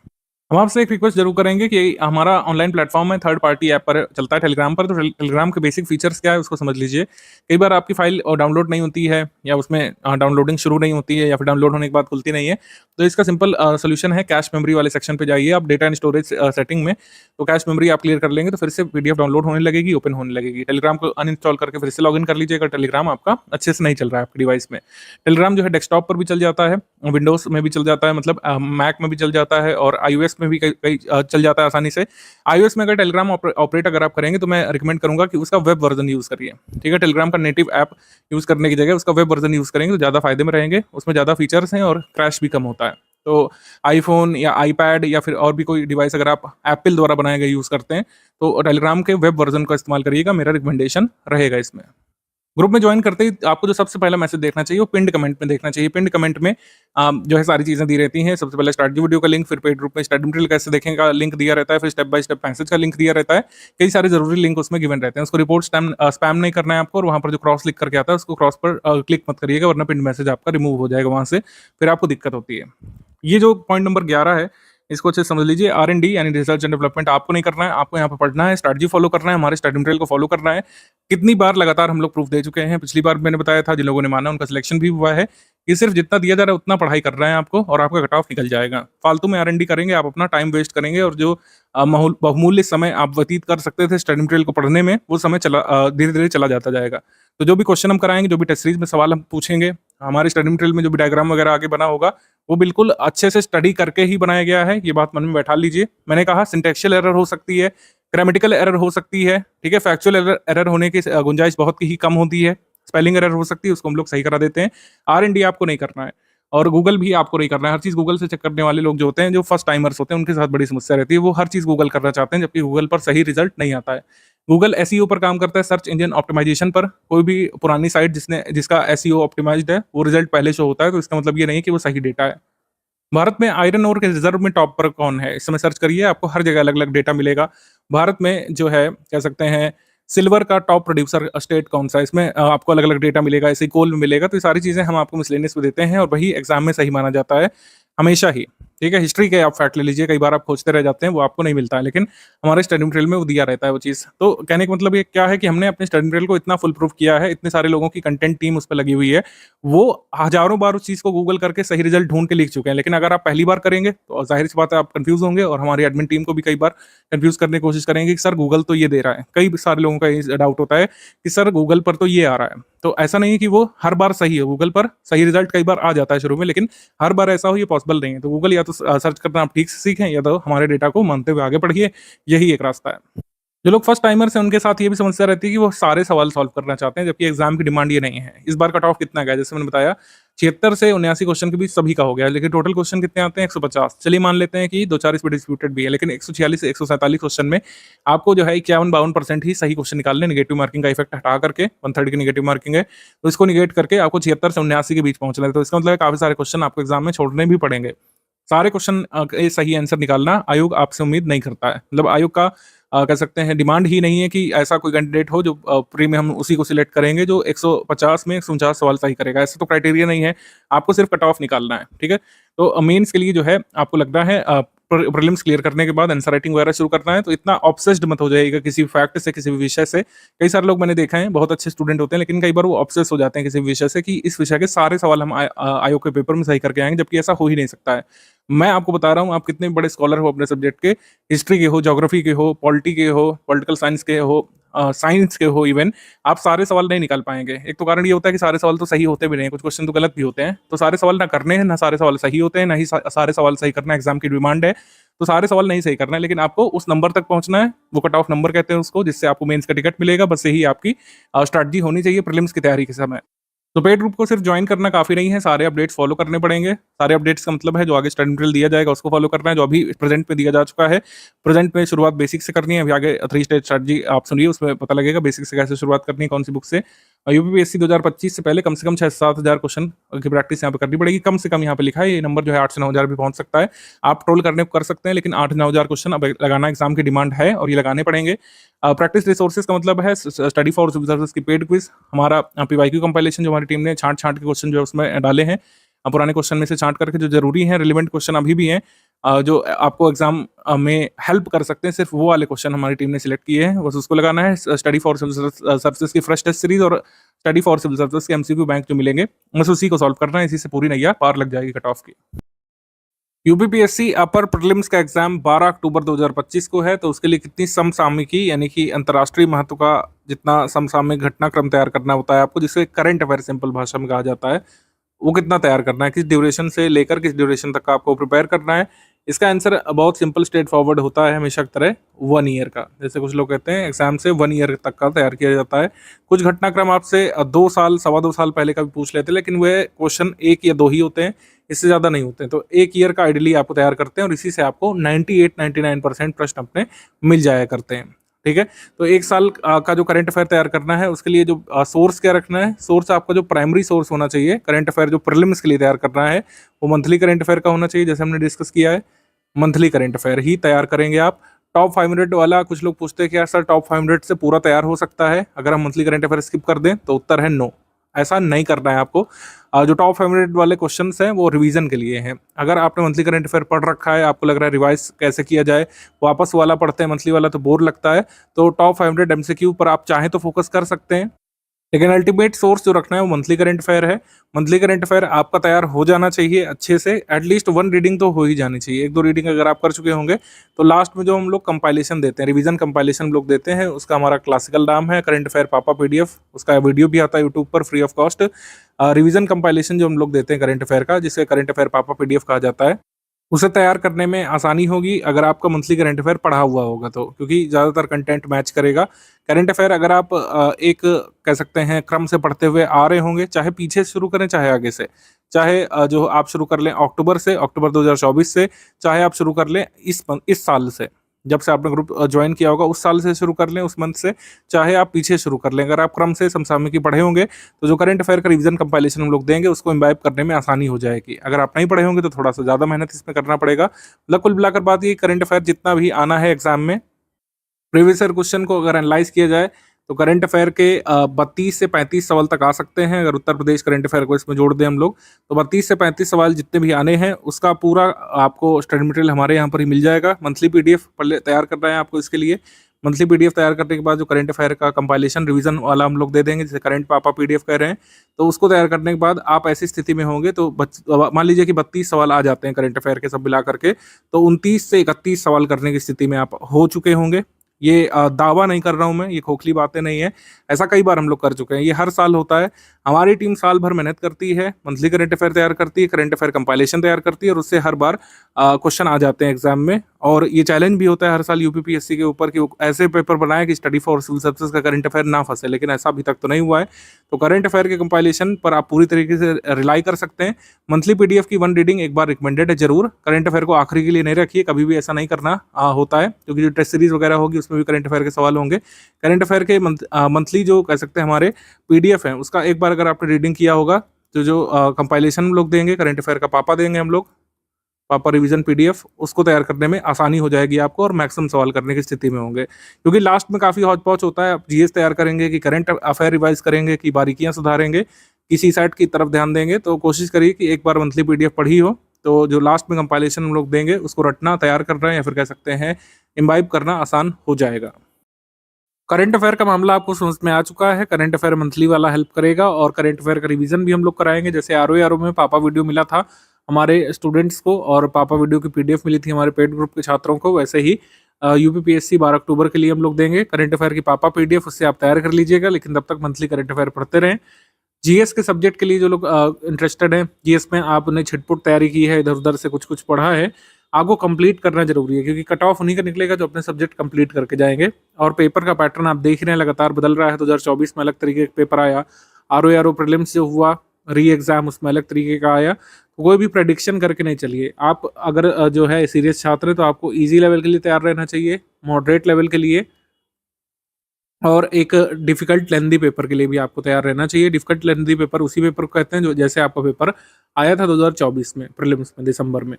हम आपसे एक रिक्वेस्ट जरूर करेंगे कि हमारा ऑनलाइन प्लेटफॉर्म है, थर्ड पार्टी ऐप पर चलता है टेलीग्राम पर, तो टेलीग्राम के बेसिक फीचर्स क्या है उसको समझ लीजिए। कई बार आपकी फाइल डाउनलोड नहीं होती है, या उसमें डाउनलोडिंग शुरू नहीं होती है, या फिर डाउनलोड होने के बाद खुलती नहीं है। तो इसका सिंपल सोल्यूशन है, कैश मेमोरी वाले सेक्शन पे जाइए आप, डेटा एंड स्टोरेज सेटिंग में। तो कैश मेमोरी आप क्लियर कर लेंगे तो फिर से पीडीएफ डाउनलोड होने लगेगी, ओपन होने लगेगी। टेलीग्राम को अनइंस्टॉल करके फिर से लॉगिन कर लीजिए अगर टेलीग्राम आपका अच्छे से नहीं चल रहा है आपके डिवाइस में। टेलीग्राम जो है डेस्कटॉप पर भी चल जाता है, विंडोज में भी चल जाता है, मतलब मैक में भी चल जाता है, और iOS में भी कई चल जाता है आसानी से। iOS में अगर टेलीग्राम ऑपरेट अगर आप करेंगे तो मैं रिकमेंड करूंगा कि उसका वेब वर्जन यूज करिए, ठीक है। टेलीग्राम का नेटिव ऐप यूज करने की जगह उसका वेब वर्जन यूज करेंगे तो ज़्यादा फायदे में रहेंगे, उसमें ज़्यादा फीचर्स हैं और क्रैश भी कम होता है। तो आईफोन या आईपैड या फिर और भी कोई डिवाइस अगर आप एप्पल द्वारा बनाए गए यूज़ करते हैं तो टेलीग्राम के वेब वर्जन का इस्तेमाल करिएगा, मेरा रिकमेंडेशन रहेगा इसमें। ग्रुप में ज्वाइन करते ही आपको जो सबसे पहला मैसेज देखना चाहिए वो पिंड कमेंट में देखना चाहिए। पिंड कमेंट में जो है सारी चीज़ें दी रहती हैं। सबसे पहले स्ट्रैटेजी वीडियो का लिंक, फिर पेड ग्रुप में स्टडी मटेरियल कैसे देखें का लिंक दिया रहता है, फिर स्टेप बाय स्टेप पैसेज का लिंक दिया रहता है। कई सारे जरूरी लिंक उसमें गिवन रहते हैं। उसको रिपोर्ट स्पैम नहीं करना है आपको, और वहाँ पर जो क्रॉस लिख करके आता है उसको क्रॉस पर क्लिक मत करिएगा, वरना पिंड मैसेज आपका रिमूव हो जाएगा वहाँ से, फिर आपको दिक्कत होती है। ये जो पॉइंट नंबर 11 है इसको अच्छे से समझ लीजिए। R&D यानी रिसर्च एंड डेवलपमेंट आपको नहीं करना है, आपको यहाँ पे पढ़ना है, स्ट्रैटेजी फॉलो करना है, हमारे स्टडी मटेरियल को फॉलो करना है। कितनी बार लगातार हम लोग प्रूफ दे चुके हैं, पिछली बार मैंने बताया था, जिन लोगों ने माना उनका सिलेक्शन भी हुआ है। ये सिर्फ जितना दिया जा रहा है उतना पढ़ाई कर रहे हैं आपको, और आपका कट ऑफ निकल जाएगा। फालतू में R&D करेंगे आप, अपना टाइम वेस्ट करेंगे, और जो बहुमूल्य समय आप व्यतीत कर सकते थे स्टडी मटेरियल को पढ़ने में, वो समय धीरे धीरे चला जाता जाएगा। तो जो भी क्वेश्चन हम कराएंगे, जो भी टेस्ट सीरीज में सवाल हम पूछेंगे, हमारे स्टडी मटेरियल में जो भी डायग्राम वगैरह आगे बना होगा, वो बिल्कुल अच्छे से स्टडी करके ही बनाया गया है। ये बात मन में बैठा लीजिए। मैंने कहा सिंटैक्सियल एरर हो सकती है, ग्रामेटिकल एरर हो सकती है, ठीक है, फैक्चुअल एरर होने की गुंजाइश बहुत ही कम होती है, स्पेलिंग एरर हो सकती है, उसको हम लोग सही करा देते हैं। R&D आपको नहीं करना है, और गूगल भी आपको नहीं करना है। हर चीज़ गूगल से चेक करने वाले लोग जो होते हैं, जो फर्स्ट टाइमर्स होते हैं, उनके साथ बड़ी समस्या रहती है। वो हर चीज़ गूगल करना चाहते हैं, जबकि गूगल पर सही रिजल्ट नहीं आता है। गूगल SEO पर काम करता है, सर्च इंजन ऑप्टिमाइजेशन पर। कोई भी पुरानी साइट जिसका SEO ऑप्टिमाइज्ड है, वो रिजल्ट पहले शो होता है, तो इसका मतलब ये नहीं कि वो सही डेटा है। भारत में आयरन ओर के रिजर्व में टॉप पर कौन है, इस समय सर्च करिए, आपको हर जगह अलग अलग डेटा मिलेगा। भारत में जो है कह सकते हैं सिल्वर का टॉप प्रोड्यूसर स्टेट कौन सा है, इसमें आपको अलग अलग डेटा मिलेगा, ऐसे कोल में मिलेगा। तो ये सारी चीज़ें हम आपको मिसलेनियस में देते हैं, और वही एग्जाम में सही माना जाता है हमेशा ही, ठीक है। हिस्ट्री के आप फैक्ट ले लीजिए, कई बार आप खोजते रह जाते हैं, वो आपको नहीं मिलता है, लेकिन हमारे स्टडी मटेरियल में वो दिया रहता है वो चीज़। तो कहने का मतलब ये क्या है कि हमने अपने स्टडी मटेरियल को इतना फुल प्रूफ किया है, इतने सारे लोगों की कंटेंट टीम उस पर लगी हुई है, वो हजारों बार उस चीज़ को गूगल करके सही रिजल्ट ढूंढ के लिख चुके हैं। लेकिन अगर आप पहली बार करेंगे तो जाहिर सी बात है आप कंफ्यूज होंगे, और हमारी एडमिन टीम को भी कई बार कंफ्यूज करने की कोशिश करेंगे कि सर गूगल तो ये दे रहा है। कई सारे लोगों का ये डाउट होता है कि सर गूगल पर तो ये आ रहा है। तो ऐसा नहीं है कि वो हर बार सही है, गूगल पर सही रिजल्ट कई बार आ जाता है शुरू में, लेकिन हर बार ऐसा हो ये पॉसिबल नहीं है। तो गूगल या तो सर्च करना आप ठीक से सीखें, या तो हमारे डेटा को मानते हुए आगे बढ़िए, यही एक रास्ता है। जो लोग फर्स्ट टाइमर्स हैं उनके साथ ये भी समस्या रहती है कि वो सारे सवाल सॉल्व करना चाहते हैं, जबकि एग्जाम की डिमांड ये नहीं है। इस बार कट ऑफ कितना गया, जैसे मैंने बताया 76 से 79 क्वेश्चन के बीच सभी का हो गया, लेकिन टोटल क्वेश्चन कितने आते हैं 150। चलिए मान लेते हैं कि 2-4 इसमें डिस्प्यूटेड भी है, लेकिन 146 से 147 क्वेश्चन में आपको जो है 51-52% ही सही क्वेश्चन निकालने, नेगेटिव मार्किंग का इफेक्ट हटा करके, 1/3 की नेगेटिव मार्किंग है, तो इसको निगेट करके आपको 76 से 79 के बीच पहुंचना है। तो इसका मतलब काफी सारे क्वेश्चन आपको एग्जाम में छोड़ने भी पड़ेंगे। सारे क्वेश्चन सही आंसर निकालना आयोग आपसे उम्मीद नहीं करता है, मतलब आयोग का कह सकते हैं डिमांड ही नहीं है कि ऐसा कोई कैंडिडेट हो जो प्री में हम उसी को सिलेक्ट करेंगे जो 150 में 149 सवाल सही करेगा। ऐसा तो क्राइटेरिया नहीं है, आपको सिर्फ कट ऑफ निकालना है, ठीक है। तो मेंस के लिए जो है आपको लगना है प्रीलिम्स क्लियर करने के बाद आंसर राइटिंग वगैरह शुरू करना है, तो इतना ऑब्सेस्ड मत हो जाइएगा किसी फैक्ट से, किसी भी विषय से। कई सारे लोग मैंने देखा है, बहुत अच्छे स्टूडेंट होते हैं, लेकिन कई बार वो ऑब्सेस हो जाते हैं किसी विषय से कि इस विषय के सारे सवाल हम आयोग के पेपर में सही करके आएंगे, जबकि ऐसा हो ही नहीं सकता है। मैं आपको बता रहा हूँ, आप कितने भी बड़े स्कॉलर हो अपने सब्जेक्ट के, हिस्ट्री के हो, ज्योग्राफी के हो, पॉलिटी के हो, पॉलिटिकल साइंस के हो, साइंस के हो, इवन आप सारे सवाल नहीं निकाल पाएंगे। एक तो कारण ये होता है कि सारे सवाल तो सही होते भी नहीं, कुछ क्वेश्चन तो गलत भी होते हैं। तो सारे सवाल ना करने हैं, ना सारे सवाल सही होते हैं, ना ही सारे सवाल सही करना एग्जाम की डिमांड है। तो सारे सवाल नहीं सही करना है, लेकिन आपको उस नंबर तक पहुंचना है, वो कट ऑफ नंबर कहते हैं उसको, जिससे आपको मेंस का टिकट मिलेगा। बस यही आपकी स्ट्रैटेजी होनी चाहिए प्रीलिम्स की तैयारी के समय। तो पेड ग्रुप को सिर्फ ज्वाइन करना काफी नहीं है, सारे अपडेट्स फॉलो करने पड़ेंगे। सारे अपडेट्स का मतलब है जो आगे स्टडी मटेरियल दिया जाएगा उसको फॉलो करना है, जो अभी प्रेजेंट में दिया जा चुका है। प्रेजेंट में शुरुआत बेसिक से करनी है, अभी आगे 3 स्टेज स्ट्रैटेजी आप सुनिए, उसमें पता लगेगा बेसिक से कैसे शुरुआत करनी है, कौन सी बुक से। यूपीपीएससी 2025 से पहले कम से कम 6-7 हज़ार क्वेश्चन की प्रैक्टिस यहाँ पे करनी पड़ेगी। कम से कम यहाँ पे लिखा है, ये नंबर जो है 8 से 9 हज़ार भी पहुंच सकता है। आप ट्रोल करने को कर सकते हैं, लेकिन 8-9 हज़ार क्वेश्चन अब लगाना एग्जाम की डिमांड है और ये लगाने पड़ेंगे। प्रैक्टिस रिसोर्सेज का मतलब है स्टडी फॉर सिविल सर्विस की पेड क्विज, हमारा पीवाईक्यू कंपाइलेशन जो हमारी टीम ने छांट के क्वेश्चन जो है उसमें डाले हैं, पुराने क्वेश्चन में से छांट करके जो जरूरी है, रिलेवेंट क्वेश्चन अभी भी हैं, जो आपको एग्जाम में हेल्प कर सकते हैं, सिर्फ वो वाले क्वेश्चन हमारी टीम ने सिलेक्ट किए हैं, बस उसको लगाना है। स्टडी फॉर सिविल सर्विसेज की फ्रेश टेस्ट सीरीज और स्टडी फॉर सिविल सर्विसेज के एमसीक्यू बैंक जो मिलेंगे, बस उसी को सॉल्व करना है, इसी से पूरी नैया पार लग जाएगी कट ऑफ की। यूपीपीएससी अपर प्रीलिम्स का एग्जाम 12 अक्टूबर 2025 को है, तो उसके लिए कितनी समसामयिकी यानी कि अंतर्राष्ट्रीय महत्व का जितना समसामयिक घटनाक्रम तैयार करना होता है आपको, जिसे करंट अफेयर सिंपल भाषा में कहा जाता है, वो कितना तैयार करना है, किस ड्यूरेशन से लेकर किस ड्यूरेशन तक का आपको प्रिपेयर करना है। इसका आंसर बहुत सिंपल स्ट्रेट फॉरवर्ड होता है हमेशा की तरह, 1 ईयर का। जैसे कुछ लोग कहते हैं एग्जाम से 1 ईयर तक का तैयार किया जाता है। कुछ घटनाक्रम आपसे 2 साल 2.25 साल पहले का भी पूछ लेते हैं, लेकिन वे क्वेश्चन 1 या 2 ही होते हैं, इससे ज़्यादा नहीं होते हैं। तो 1 ईयर का आइडियली आपको तैयार करते हैं और इसी से आपको 98-99% प्रश्न अपने मिल जाया करते हैं। ठीक है, तो 1 साल का जो करंट अफेयर तैयार करना है उसके लिए जो सोर्स क्या रखना है, सोर्स आपका जो प्राइमरी सोर्स होना चाहिए करंट अफेयर जो प्रीलिम्स के लिए तैयार करना है, वो मंथली करंट अफेयर का होना चाहिए। जैसे हमने डिस्कस किया है, मंथली करंट अफेयर ही तैयार करेंगे आप। टॉप 500 वाला कुछ लोग पूछते हैं कि यार सर टॉप 500 से पूरा तैयार हो सकता है अगर हम मंथली करंट अफेयर स्किप कर दें, तो उत्तर है नो, ऐसा नहीं करना है आपको। जो टॉप 500 वाले क्वेश्चंस हैं वो रिवीजन के लिए हैं। अगर आपने मंथली करंट अफेयर पढ़ रखा है, आपको लग रहा है रिवाइज कैसे किया जाए, वापस वाला पढ़ते हैं मंथली वाला तो बोर लगता है, तो टॉप 500 एमसीक्यू पर आप चाहें तो फोकस कर सकते हैं, लेकिन अल्टीमेट सोर्स जो रखना है वो मंथली करंट अफेयर है। मंथली करंट अफेयर आपका तैयार हो जाना चाहिए अच्छे से, एटलीस्ट 1 रीडिंग तो हो ही जानी चाहिए। 1-2 रीडिंग अगर आप कर चुके होंगे तो लास्ट में जो हम लोग कंपाइलेशन देते हैं, रिवीजन कंपाइलेशन लोग देते हैं, उसका हमारा क्लासिकल नाम है करंट अफेयर पापा पीडीएफ, उसका वीडियो भी आता है यूट्यूब पर free of cost. Revision compilation जो हम लोग देते हैं करंट अफेयर का, जिसे करंट अफेयर पापा पीडीएफ कहा जाता है, उसे तैयार करने में आसानी होगी अगर आपका मंथली करंट अफेयर पढ़ा हुआ होगा तो, क्योंकि ज़्यादातर कंटेंट मैच करेगा। करंट अफेयर अगर आप एक कह सकते हैं क्रम से पढ़ते हुए आ रहे होंगे, चाहे पीछे से शुरू करें चाहे आगे से, चाहे जो आप शुरू कर लें अक्टूबर 2024 से, चाहे आप शुरू कर लें इस साल से, जब से आपने ग्रुप ज्वाइन किया होगा उस साल से शुरू कर लें, उस मंथ से, चाहे आप पीछे शुरू कर लें, अगर आप क्रम से समसामयिकी पढ़े होंगे तो जो करंट अफेयर का रिवीजन कंपाइलेशन हम लोग देंगे उसको इम्बाइब करने में आसानी हो जाएगी। अगर आप नहीं पढ़े होंगे तो थोड़ा सा ज़्यादा मेहनत इसमें करना पड़ेगा। मतलब कुल मिलाकर बात ये, करंट अफेयर जितना भी आना है एग्जाम में, प्रीवियस ईयर क्वेश्चन को अगर एनालाइज किया जाए तो करंट अफेयर के 32 से 35 सवाल तक आ सकते हैं। अगर उत्तर प्रदेश करंट अफेयर को इसमें जोड़ दें हम लोग, तो 32 से 35 सवाल जितने भी आने हैं उसका पूरा आपको स्टडी मटेरियल हमारे यहाँ पर ही मिल जाएगा। मंथली पीडीएफ तैयार करना है आपको, इसके लिए मंथली पीडीएफ तैयार करने के बाद जो करंट अफेयर का कंपाइलेशन रिवीजन वाला हम लोग दे देंगे, जिसे करंट पापा पीडीएफ कह रहे हैं, तो उसको तैयार करने के बाद आप ऐसी स्थिति में होंगे तो मान लीजिए कि 32 सवाल आ जाते हैं करंट अफेयर के सब मिला करके, तो 29 से 31 सवाल करने की स्थिति में आप हो चुके होंगे। ये दावा नहीं कर रहा हूं मैं, ये खोखली बातें नहीं है, ऐसा कई बार हम लोग कर चुके हैं, ये हर साल होता है। हमारी टीम साल भर मेहनत करती है, मंथली करंट अफेयर तैयार करती है, करंट अफेयर कंपाइलेशन तैयार करती है, और उससे हर बार क्वेश्चन आ जाते हैं एग्जाम में। और ये चैलेंज भी होता है हर साल यूपीपीएससी के ऊपर कि वो ऐसे पेपर बनाए कि स्टडी फॉर सिविल सर्विसेज का करंट अफेयर ना फंसे, लेकिन ऐसा अभी तक तो नहीं हुआ है। तो करंट अफेयर के कंपाइलेशन पर आप पूरी तरीके से रिलाई कर सकते हैं। मंथली पीडीएफ की 1 रीडिंग एक बार रिकमेंडेड है जरूर, करंट अफेयर को आखिरी के लिए नहीं रखिए, कभी भी ऐसा नहीं करना होता है, क्योंकि जो टेस्ट सीरीज वगैरह होगी उसमें भी करंट अफेयर के सवाल होंगे। करंट अफेयर के मंथली जो कह सकते हैं हमारे पीडीएफ है, उसका एक बार अगर आपने रीडिंग किया होगा तो जो कंपाइलेशन हम लोग देंगे करंट अफेयर का पापा देंगे हम लोग, पापा रिवीजन पीडीएफ, उसको तैयार करने में आसानी हो जाएगी आपको और मैक्सिमम सवाल करने की स्थिति में होंगे। क्योंकि लास्ट में काफ़ी हौच पौच होता है, आप जीएस तैयार करेंगे कि करंट अफेयर रिवाइज करेंगे कि बारीकियां सुधारेंगे, किसी साइड की तरफ ध्यान देंगे, तो कोशिश करिए कि एक बार मंथली पीडीएफ पढ़ी हो तो जो लास्ट में कंपाइलेशन हम लोग देंगे उसको रटना, तैयार करना या फिर कह सकते हैं इम्बाइब करना आसान हो जाएगा। करंट अफेयर का मामला आपको समझ में आ चुका है। करंट अफेयर मंथली वाला हेल्प करेगा और करंट अफेयर का रिवीजन भी हम लोग कराएंगे। जैसे आरओ में पापा वीडियो मिला था हमारे स्टूडेंट्स को और पापा वीडियो की पीडीएफ मिली थी हमारे पेड ग्रुप के छात्रों को, वैसे ही यूपीपीएससी 12 अक्टूबर के लिए हम लोग देंगे करंट अफेयर की पापा पीडीएफ, उससे आप तैयार कर लीजिएगा। लेकिन तब तक मंथली करंट अफेयर पढ़ते रहें। जीएस के सब्जेक्ट के लिए जो लोग इंटरेस्टेड हैं, जीएस में आपने छिटपुट तैयारी की है, इधर उधर से कुछ कुछ पढ़ा है, आपको कंप्लीट करना जरूरी है क्योंकि कट ऑफ उन्हीं का निकलेगा जो अपने सब्जेक्ट कंप्लीट करके जाएंगे। और पेपर का पैटर्न आप देख रहे हैं लगातार बदल रहा है। 2024 में अलग तरीके का पेपर आया, आरओ प्रीलिम्स जो हुआ री एग्जाम उसमें अलग तरीके का आया। तो कोई भी प्रेडिक्शन करके नहीं चलिए। आप अगर जो है सीरियस छात्र हैं तो आपको ईजी लेवल के लिए तैयार रहना चाहिए, मॉडरेट लेवल के लिए और एक डिफिकल्ट लेंदी पेपर के लिए भी आपको तैयार रहना चाहिए। डिफिकल्ट लेंदी पेपर उसी पेपर को कहते हैं जो जैसे आपका पेपर आया था 2024 में प्रीलिम्स में दिसंबर में,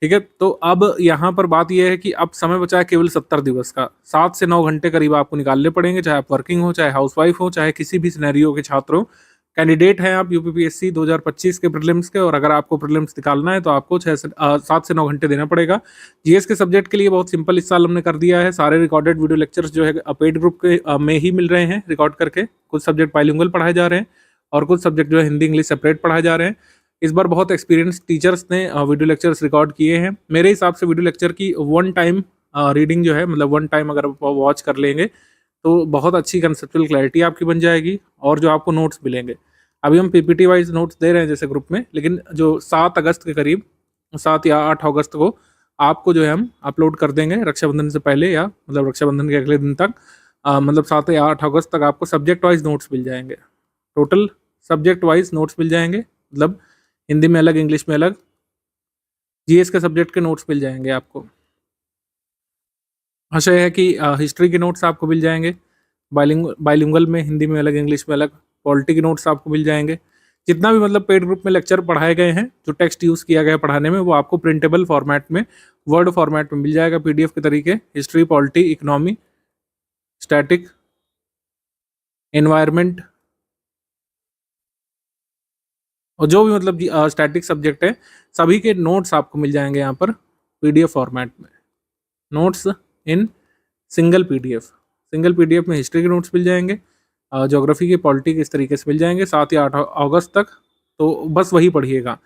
ठीक है। तो अब यहाँ पर बात यह है कि अब समय बचा है केवल 70 दिवस का। 7 से 9 घंटे करीब आपको निकालने पड़ेंगे, चाहे आप वर्किंग हो, चाहे हाउसवाइफ हो, चाहे किसी भी सिनेरियो के छात्र हो। कैंडिडेट हैं आप यूपीपीएससी 2025 के प्रीलिम्स के, और अगर आपको प्रीलिम्स निकालना है तो आपको 7 से 9 घंटे देना पड़ेगा। जीएस के सब्जेक्ट के लिए बहुत सिंपल इस साल हमने कर दिया है। सारे रिकॉर्डेड वीडियो लेक्चर्स जो है पेड ग्रुप के में ही मिल रहे हैं रिकॉर्ड करके। कुछ सब्जेक्ट बाइलिंगुअल पढ़ाए जा रहे हैं और कुछ सब्जेक्ट जो है हिंदी इंग्लिश सेपरेट पढ़ाए जा रहे हैं। इस बार बहुत एक्सपीरियंस टीचर्स ने वीडियो लेक्चर्स रिकॉर्ड किए हैं। मेरे हिसाब से वीडियो लेक्चर की वन टाइम रीडिंग जो है, मतलब वन टाइम अगर आप वॉच कर लेंगे तो बहुत अच्छी कंसेप्चुअल क्लैरिटी आपकी बन जाएगी। और जो आपको नोट्स मिलेंगे, अभी हम पीपीटी वाइज नोट्स दे रहे हैं जैसे ग्रुप में, लेकिन जो 7 अगस्त के करीब, 7 या 8 अगस्त को आपको जो है हम अपलोड कर देंगे रक्षाबंधन से पहले, या मतलब रक्षाबंधन के अगले दिन तक, मतलब 7 या 8 अगस्त तक आपको सब्जेक्ट वाइज नोट्स मिल जाएंगे। टोटल सब्जेक्ट वाइज नोट्स मिल जाएंगे, मतलब हिंदी में अलग, इंग्लिश में अलग, जीएस के सब्जेक्ट के नोट्स मिल जाएंगे आपको। आशय है कि हिस्ट्री के नोट्स आपको मिल जाएंगे बाइलिंगुअल में, हिंदी में अलग, इंग्लिश में अलग। पॉलिटी के नोट्स आपको मिल जाएंगे। जितना भी मतलब पेड ग्रुप में लेक्चर पढ़ाए गए हैं, जो टेक्स्ट यूज़ किया गया है पढ़ाने में, वो आपको प्रिंटेबल फॉर्मेट में, वर्ड फॉर्मेट में मिल जाएगा, पीडीएफ के तरीके। History, polity, economy, static, environment और जो भी मतलब स्टैटिक सब्जेक्ट है, सभी के नोट्स आपको मिल जाएंगे यहाँ पर पीडीएफ फॉर्मेट में। नोट्स इन सिंगल पीडीएफ में हिस्ट्री के नोट्स मिल जाएंगे, ज्योग्राफी की, पॉलिटी के, इस तरीके से मिल जाएंगे 7 या 8 अगस्त तक। तो बस वही पढ़िएगा।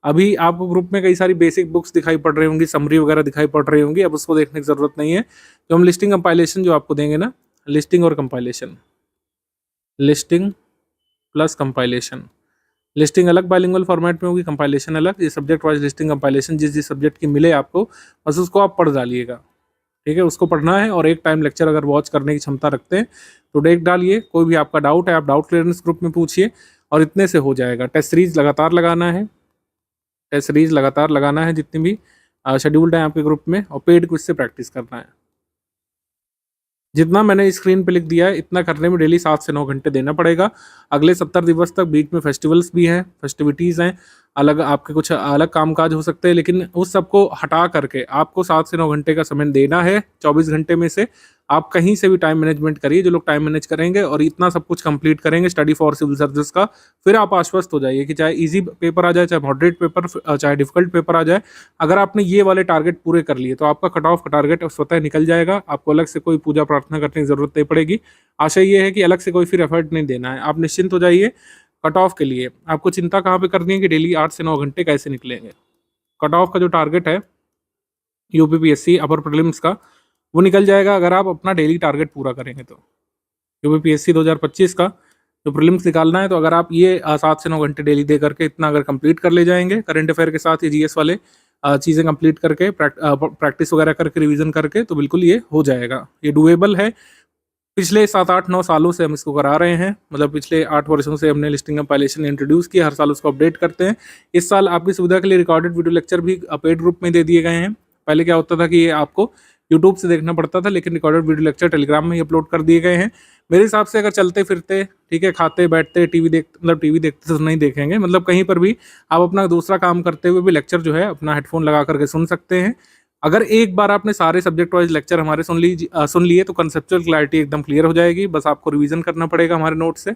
अभी आपको ग्रुप में कई सारी बेसिक बुक्स दिखाई पड़ रही होंगी, समरी वगैरह दिखाई पड़ रही होंगी, अब उसको देखने की ज़रूरत नहीं है। तो हम लिस्टिंग कंपाइलेशन जो आपको देंगे ना, लिस्टिंग और compilation, listing plus compilation. Listing अलग बाइलिंगुअल फॉर्मेट में होगी, कंपाइलेशन अलग। ये सब्जेक्ट वाइज लिस्टिंग कंपाइलेशन जिस जिस सब्जेक्ट की मिले आपको, बस उसको आप पढ़ डालिएगा, ठीक है। उसको पढ़ना है और एक टाइम लेक्चर अगर वॉच करने की क्षमता रखते हैं तो देख डालिए। कोई भी आपका डाउट है आप डाउट क्लियरेंस ग्रुप में पूछिए और इतने से हो जाएगा। टेस्ट सीरीज लगातार लगाना है, जितनी भी शेड्यूल्ड है आपके ग्रुप में, और पेड क्विज से प्रैक्टिस करना है। जितना मैंने स्क्रीन पे लिख दिया है इतना करने में डेली 7 से 9 घंटे देना पड़ेगा। अगले 70 दिवस तक बीच में फेस्टिवल्स भी हैं, फेस्टिविटीज़ हैं, अलग आपके कुछ अलग कामकाज हो सकते हैं, लेकिन उस सबको हटा करके आपको 7 से 9 घंटे का समय देना है। 24 घंटे में से आप कहीं से भी टाइम मैनेजमेंट करिए। जो लोग टाइम मैनेज करेंगे और इतना सब कुछ कंप्लीट करेंगे स्टडी फॉर सिविल सर्विसेज का, फिर आप आश्वस्त हो जाइए कि चाहे इजी पेपर आ जाए, चाहे मॉडरेट पेपर, चाहे डिफिकल्ट पेपर आ जाए, अगर आपने ये वाले टारगेट पूरे कर लिए तो आपका कट ऑफ का टारगेट स्वतः निकल जाएगा। आपको अलग से कोई पूजा प्रार्थना करने की जरूरत नहीं पड़ेगी। आशा ये है कि अलग से कोई फिर एफर्ट नहीं देना है, आप निश्चिंत हो जाइए कट ऑफ के लिए। आपको चिंता कहाँ पे करनी है कि डेली 8 से 9 घंटे कैसे निकलेंगे। कट ऑफ का जो टारगेट है यूपीपीएससी अपर प्रीलिम्स का, वो निकल जाएगा अगर आप अपना डेली टारगेट पूरा करेंगे। तो यूपीपीएससी 2025 का जो प्रीलिम्स निकालना है, तो अगर आप ये 7 से 9 घंटे डेली दे करके इतना अगर कंप्लीट कर ले जाएंगे, करंट अफेयर के साथ ये जीएस वाले चीज़ें कंप्लीट करके, प्रैक्टिस वगैरह करके, रिवीजन करके, तो बिल्कुल ये हो जाएगा। ये डुएबल है। पिछले 7, 8, 9 सालों से हम इसको करा रहे हैं, मतलब पिछले 8 वर्षों से हमने लिस्टिंग कंपाइलेशन इंट्रोड्यूस किया, हर साल उसको अपडेट करते हैं। इस साल आपकी सुविधा के लिए रिकॉर्डेड वीडियो लेक्चर भी पेड ग्रुप में दे दिए गए हैं। पहले क्या होता था कि ये आपको यूट्यूब से देखना पड़ता था, लेकिन रिकॉर्डेड वीडियो लेक्चर टेलीग्राम में ही अपलोड कर दिए गए हैं। मेरे हिसाब से अगर चलते फिरते, ठीक है, खाते बैठते, टीवी देखते तो नहीं देखेंगे, मतलब कहीं पर भी आप अपना दूसरा काम करते हुए भी लेक्चर जो है अपना हेडफोन लगा करके सुन सकते हैं। अगर एक बार आपने सारे सब्जेक्ट वाइज लेक्चर हमारे सुन लिए तो कंसेप्चुअल क्लैरिटी एकदम क्लियर हो जाएगी। बस आपको रिवीजन करना पड़ेगा हमारे नोट से,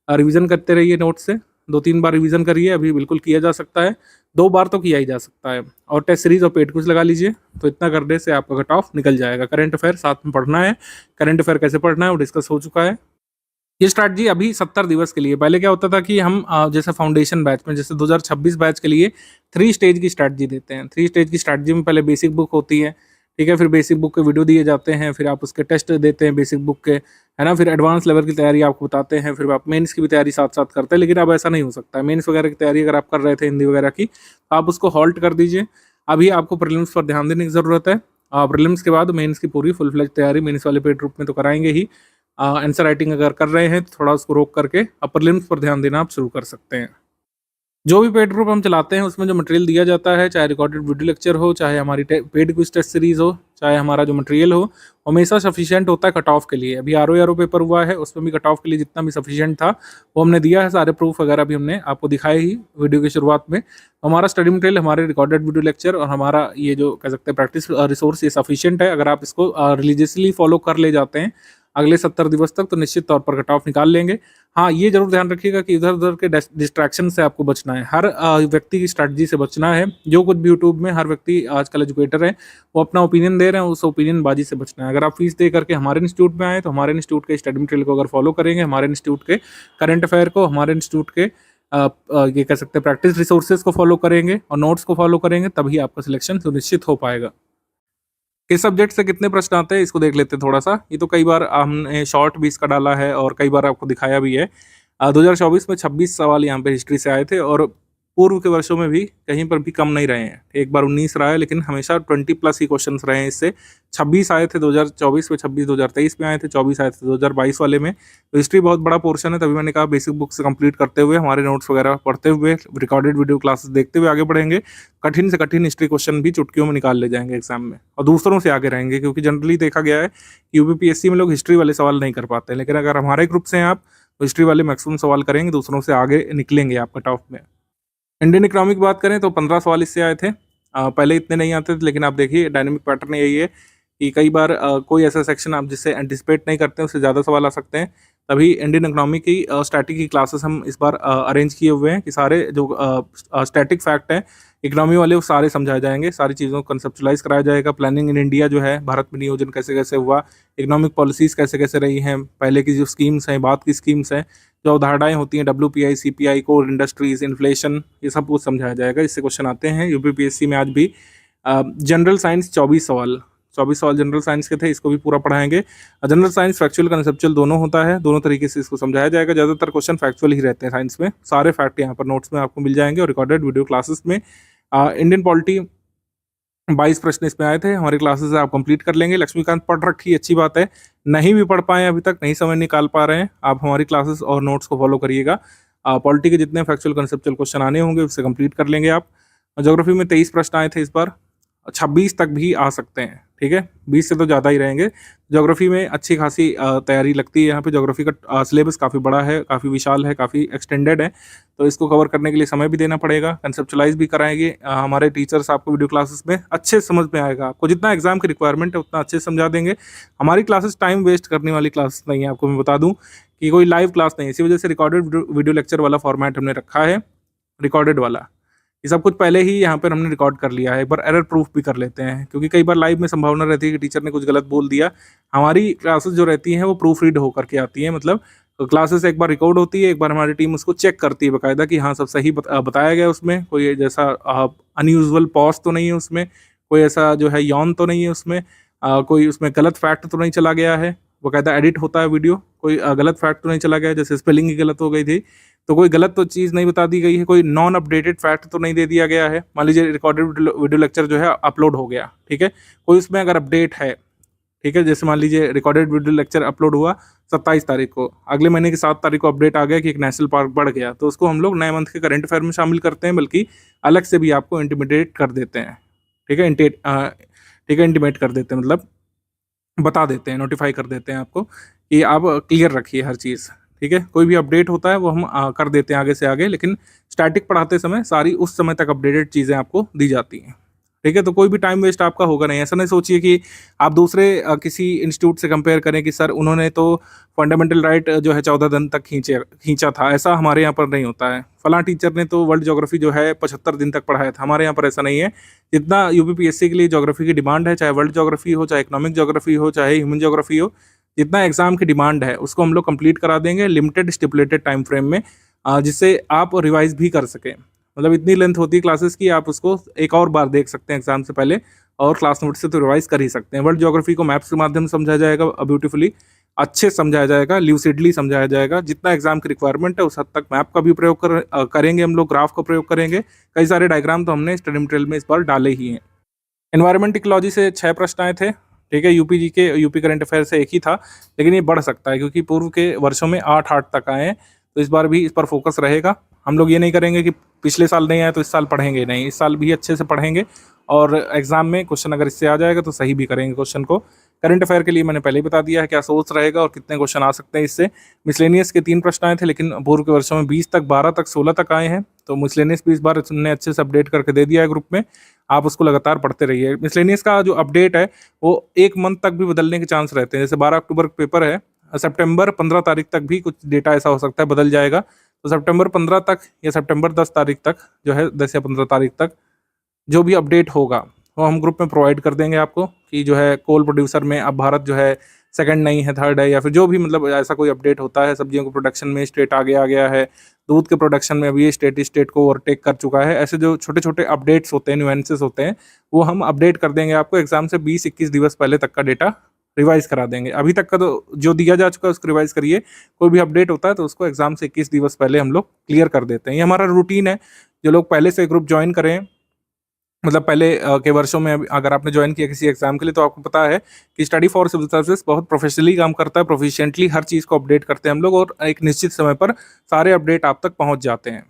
रिवीजन करते रहिए नोट से। 2-3 बार रिवीजन करिए, अभी बिल्कुल किया जा सकता है, 2 बार तो किया ही जा सकता है। और टेस्ट सीरीज और पेड क्विज लगा लीजिए, तो इतना करने से आपका कट ऑफ निकल जाएगा। करंट अफेयर साथ में पढ़ना है, करंट अफेयर कैसे पढ़ना है वो डिस्कस हो चुका है। ये स्ट्रैटेजी अभी 70 दिवस के लिए, पहले क्या होता था कि हम जैसे फाउंडेशन बैच में, जैसे 2026 बैच के लिए 3 स्टेज की स्ट्रैटेजी देते हैं। 3 स्टेज की स्ट्रैटेजी में पहले बेसिक बुक होती है, ठीक है, फिर बेसिक बुक के वीडियो दिए जाते हैं, फिर आप उसके टेस्ट देते हैं बेसिक बुक के, है ना, फिर एडवांस लेवल की तैयारी आपको बताते हैं, फिर आप मेंस की भी तैयारी साथ साथ करते हैं। लेकिन अब ऐसा नहीं हो सकता है, मेंस वगैरह की तैयारी अगर आप कर रहे थे हिंदी वगैरह की, तो आप उसको हॉल्ट कर दीजिए। अभी आपको प्रीलिम्स पर ध्यान देने की ज़रूरत है। प्रीलिम्स के बाद मेंस की पूरी फुल फ्लेज तैयारी मेंस वाले पेड ग्रुप में तो कराएंगे ही। आंसर राइटिंग अगर कर रहे हैं तो थोड़ा उसको रोक करके अब प्रीलिम्स पर ध्यान देना आप शुरू कर सकते हैं। जो भी पेड ग्रुप हम चलाते हैं उसमें जो मटेरियल दिया जाता है, चाहे रिकॉर्डेड वीडियो लेक्चर हो, चाहे हमारी पेड क्विज टेस्ट सीरीज हो, चाहे हमारा जो मटेरियल हो, हमेशा सफिशिएंट होता है कट ऑफ के लिए। अभी आर पेपर हुआ है, उसमें भी कट ऑफ के लिए जितना भी सफिशिएंट था वो हमने दिया है। सारे प्रूफ वगैरह भी हमने आपको दिखाए ही वीडियो की शुरुआत में। हमारा स्टडी मटेरियल, हमारे रिकॉर्डेड वीडियो लेक्चर और हमारा ये जो कह सकते हैं प्रैक्टिस रिसोर्स, ये सफिशिएंट है। अगर आप इसको रिलीजियसली फॉलो कर ले जाते हैं अगले 70 दिवस तक, तो निश्चित तौर पर कट ऑफ निकाल लेंगे। हाँ, ये जरूर ध्यान रखिएगा कि इधर उधर के डिस्ट्रैक्शन से आपको बचना है, हर व्यक्ति की स्ट्रैटेजी से बचना है। जो कुछ भी यूट्यूब में हर व्यक्ति आजकल एजुकेटर है वो अपना ओपिनियन दे रहे हैं, उस ओपिनियन बाजी से बचना है। अगर आप फीस दे करके हमारे इंस्टीट्यूट में आए तो हमारे इंस्टीट्यूट के स्टडी मटेरियल को अगर फॉलो करेंगे, हमारे इंस्टीट्यूट के करंट अफेयर को, हमारे इंस्टीट्यूट के ये कह सकते हैं प्रैक्टिस रिसोर्सेज को फॉलो करेंगे और नोट्स को फॉलो करेंगे, तभी आपका सिलेक्शन सुनिश्चित हो पाएगा। किस सब्जेक्ट से कितने प्रश्न आते हैं इसको देख लेते हैं थोड़ा सा। ये तो कई बार हमने शॉर्ट भी इसका डाला है और कई बार आपको दिखाया भी है। 2024 में 26 सवाल यहाँ पे हिस्ट्री से आए थे और पूर्व के वर्षों में भी कहीं पर भी कम नहीं रहे हैं। एक बार 19 रहा है, लेकिन हमेशा 20 प्लस ही क्वेश्चन रहे हैं इससे। 26 आए थे 2024 में, 26 2023 में आए थे, 24 आए थे 2022 वाले में। तो हिस्ट्री बहुत बड़ा पोर्शन है, तभी मैंने कहा बेसिक बुक से कंप्लीट करते हुए, हमारे नोट्स वगैरह पढ़ते हुए, रिकॉर्डेड वीडियो क्लासेस देखते हुए आगे बढ़ेंगे। कठिन से कठिन हिस्ट्री क्वेश्चन भी चुटकियों में निकाल ले जाएंगे एग्जाम में और दूसरों से आगे रहेंगे, क्योंकि जनरली देखा गया है यूपीपीएससी में लोग हिस्ट्री वाले सवाल नहीं कर पाते, लेकिन अगर हमारे ग्रुप से हैं आप तो हिस्ट्री वाले मैक्सिमम सवाल करेंगे, दूसरों से आगे निकलेंगे आप कट ऑफ में। इंडियन इकोनॉमी की बात करें तो 15 सवाल इससे आए थे। पहले इतने नहीं आते थे, लेकिन आप देखिए डायनेमिक पैटर्न यही है कि कई बार कोई ऐसा सेक्शन आप जिससे एंटिसिपेट नहीं करते हैं उससे ज़्यादा सवाल आ सकते हैं। तभी इंडियन इकोनॉमी की स्टैटिक की क्लासेस हम इस बार अरेंज किए हुए हैं कि सारे जो स्टैटिक फैक्ट हैं इकोनॉमी वाले वो सारे समझाए जाएंगे, सारी चीज़ों को कंसेप्चुलाइज कराया जाएगा। प्लानिंग इन इंडिया जो है, भारत में नियोजन कैसे कैसे हुआ, इकोनॉमिक पॉलिसीज़ कैसे कैसे रही हैं, पहले की जो स्कीम्स हैं, बाद की स्कीम्स हैं, जो अवधारणाएं होती हैं, WPI, CPI, core industries, inflation, ये सब कुछ समझाया जाएगा। इससे क्वेश्चन आते हैं यूपीपीएससी में आज भी। जनरल साइंस 24 सवाल जनरल साइंस के थे, इसको भी पूरा पढ़ाएंगे। जनरल साइंस फैक्चुअल कंसेप्चुअल दोनों होता है, दोनों तरीके से इसको समझाया जाएगा। ज़्यादातर क्वेश्चन फैक्चुअल ही रहते हैं साइंस में, सारे फैक्ट यहाँ पर नोट्स में आपको मिल जाएंगे और रिकॉर्डेड वीडियो क्लासेस में। इंडियन पॉलिटी 22 प्रश्न इसमें आए थे, हमारी क्लासेस आप कंप्लीट कर लेंगे। लक्ष्मीकांत पढ़ रखी, अच्छी बात है। नहीं भी पढ़ पाए अभी तक, नहीं समय निकाल पा रहे हैं, आप हमारी क्लासेस और नोट्स को फॉलो करिएगा। पॉलिटी के जितने फैक्चुअल कंसेप्चुअल क्वेश्चन आने होंगे उससे कंप्लीट कर लेंगे आप। ज्योग्राफी में 23 प्रश्न आए थे इस बार, 26 तक भी आ सकते हैं, ठीक है, 20 से तो ज़्यादा ही रहेंगे। ज्योग्राफी में अच्छी खासी तैयारी लगती है यहाँ पे। ज्योग्राफी का सिलेबस काफ़ी बड़ा है, काफ़ी विशाल है, काफ़ी एक्सटेंडेड है, तो इसको कवर करने के लिए समय भी देना पड़ेगा। कंसेप्चुलाइज भी कराएंगे हमारे टीचर्स आपको वीडियो क्लासेस में, अच्छे समझ में आएगा आपको। जितना एग्जाम की रिक्वायरमेंट है उतना अच्छे से समझा देंगे। हमारी क्लासेस टाइम वेस्ट करने वाली क्लासेस नहीं है, आपको मैं बता दूँ कि कोई लाइव क्लास नहीं है। इसी वजह से रिकॉर्डेड वीडियो लेक्चर वाला फॉर्मेट हमने रखा है, रिकॉर्डेड वाला। ये सब कुछ पहले ही यहाँ पर हमने रिकॉर्ड कर लिया है, एक बार एरर प्रूफ भी कर लेते हैं, क्योंकि कई बार लाइव में संभावना रहती है कि टीचर ने कुछ गलत बोल दिया। हमारी क्लासेस जो रहती हैं वो प्रूफ रीड होकर के आती हैं, मतलब क्लासेस एक बार रिकॉर्ड होती है, एक बार हमारी टीम उसको चेक करती है बाकायदा कि हाँ सब सही बताया गया, उसमें कोई जैसा अनयूजुअल पॉज तो नहीं है, उसमें कोई ऐसा जो है यौन तो नहीं है, उसमें कोई उसमें गलत फैक्ट तो नहीं चला गया है। बाकायदा एडिट होता है वीडियो, कोई गलत फैक्ट तो नहीं चला गया, जैसे स्पेलिंग ही गलत हो गई थी तो कोई गलत तो चीज़ नहीं बता दी गई है, कोई नॉन अपडेटेड फैक्ट तो नहीं दे दिया गया है। मान लीजिए रिकॉर्डेड वीडियो लेक्चर जो है अपलोड हो गया, ठीक है, कोई उसमें अगर अपडेट है, ठीक है, जैसे मान लीजिए रिकॉर्डेड वीडियो लेक्चर अपलोड हुआ 27 तारीख को, अगले महीने की 7 तारीख को अपडेट आ गया कि एक नेशनल पार्क बढ़ गया, तो उसको हम लोग नए मंथ के करंट अफेयर में शामिल करते हैं, बल्कि अलग से भी आपको इंटीमेट कर देते हैं, ठीक है, इंटीमेट कर देते हैं, मतलब बता देते हैं, नोटिफाई कर देते हैं आपको कि आप क्लियर रखिए हर चीज़, ठीक है। कोई भी अपडेट होता है वो हम कर देते हैं आगे से आगे, लेकिन स्टैटिक पढ़ाते समय सारी उस समय तक अपडेटेड चीज़ें आपको दी जाती हैं। ठीक है, तो कोई भी टाइम वेस्ट आपका होगा नहीं। ऐसा नहीं सोचिए कि आप दूसरे किसी इंस्टीट्यूट से कंपेयर करें कि सर उन्होंने तो फंडामेंटल राइट जो है 14 दिन तक खींचा था, ऐसा हमारे यहाँ पर नहीं होता है। फलां टीचर ने तो वर्ल्ड ज्योग्राफी जो है 75 दिन तक पढ़ाया था, हमारे यहाँ पर ऐसा नहीं है। जितना यूपीपीएससी के लिए ज्योग्राफी की डिमांड है, चाहे वर्ल्ड ज्योग्राफी हो, चाहे इकोनॉमिक ज्योग्राफी हो, चाहे ह्यूमन ज्योग्राफी हो, जितना एग्जाम की डिमांड है उसको हम लोग कंप्लीट करा देंगे लिमिटेड स्टिपुलेटेड टाइम फ्रेम में, जिससे आप रिवाइज भी कर सकें। मतलब इतनी लेंथ होती है क्लासेस की, आप उसको एक और बार देख सकते हैं एग्जाम से पहले, और क्लास नोट से तो रिवाइज कर ही सकते हैं। वर्ल्ड ज्योग्राफी को मैप्स के माध्यम से समझाया जाएगा, ब्यूटीफुली अच्छे से समझाया जाएगा, ल्यूसिडली समझाया जाएगा। जितना एग्जाम की रिक्वायरमेंट है उस हद तक मैप का भी प्रयोग करेंगे हम लोग, ग्राफ का प्रयोग करेंगे। कई सारे डायग्राम तो हमने स्टडी मटेरियल में इस बार डाले ही हैं। एनवायरमेंट इकोलॉजी से 6 प्रश्न आए थे, ठीक है। यूपी जी के यूपी करंट अफेयर से एक ही था, लेकिन ये बढ़ सकता है क्योंकि पूर्व के वर्षों में 8 तक आए हैं, तो इस बार भी इस पर फोकस रहेगा। हम लोग ये नहीं करेंगे कि पिछले साल नहीं आया तो इस साल पढ़ेंगे नहीं, इस साल भी अच्छे से पढ़ेंगे और एग्जाम में क्वेश्चन अगर इससे आ जाएगा तो सही भी करेंगे क्वेश्चन को। करंट अफेयर के लिए मैंने पहले ही बता दिया है क्या सोर्स रहेगा और कितने क्वेश्चन आ सकते हैं इससे। मिसलेनियस के 3 प्रश्न आए थे, लेकिन पूर्व के वर्षों में 20 तक, 12 तक, 16 तक आए हैं, तो मिसलेनियस भी इस बार हमने अच्छे से अपडेट करके दे दिया है ग्रुप में। आप उसको लगातार पढ़ते रहिए। मिसलेनियस का जो अपडेट है वो 1 मंथ तक भी बदलने के चांस रहते हैं। जैसे 12 अक्टूबर का पेपर है, सितंबर 15 तारीख तक भी कुछ डेटा ऐसा हो सकता है बदल जाएगा, तो सितंबर 15 तक या सितंबर 10 तारीख तक जो है, 10 या 15 तारीख तक जो भी अपडेट होगा वो हम ग्रुप में प्रोवाइड कर देंगे आपको, कि जो है कोल प्रोड्यूसर में अब भारत जो है सेकंड नहीं है, थर्ड है, या फिर जो भी मतलब ऐसा कोई अपडेट होता है। सब्जियों के प्रोडक्शन में स्टेट आगे आ गया है, दूध के प्रोडक्शन में अभी ये स्टेट को ओवरटेक कर चुका है। ऐसे जो छोटे छोटे अपडेट्स होते हैं, न्यूएंसेस होते हैं, वो हम अपडेट कर देंगे आपको। एग्जाम से 20-21 दिवस पहले तक का डेटा रिवाइज करा देंगे। अभी तक का तो जो दिया जा चुका है उसको रिवाइज करिए। कोई भी अपडेट होता है तो उसको एग्जाम से 21 दिवस पहले हम लोग क्लियर कर देते हैं। ये हमारा रूटीन है। जो लोग पहले से ग्रुप ज्वाइन करें, मतलब पहले के वर्षों में अगर आपने ज्वाइन किया किसी एग्जाम के लिए, तो आपको पता है कि स्टडी फॉर सिविल सर्विसेज बहुत प्रोफेशनली काम करता है, प्रोफिशिएंटली हर चीज़ को अपडेट करते हैं हम लोग, और एक निश्चित समय पर सारे अपडेट आप तक पहुंच जाते हैं।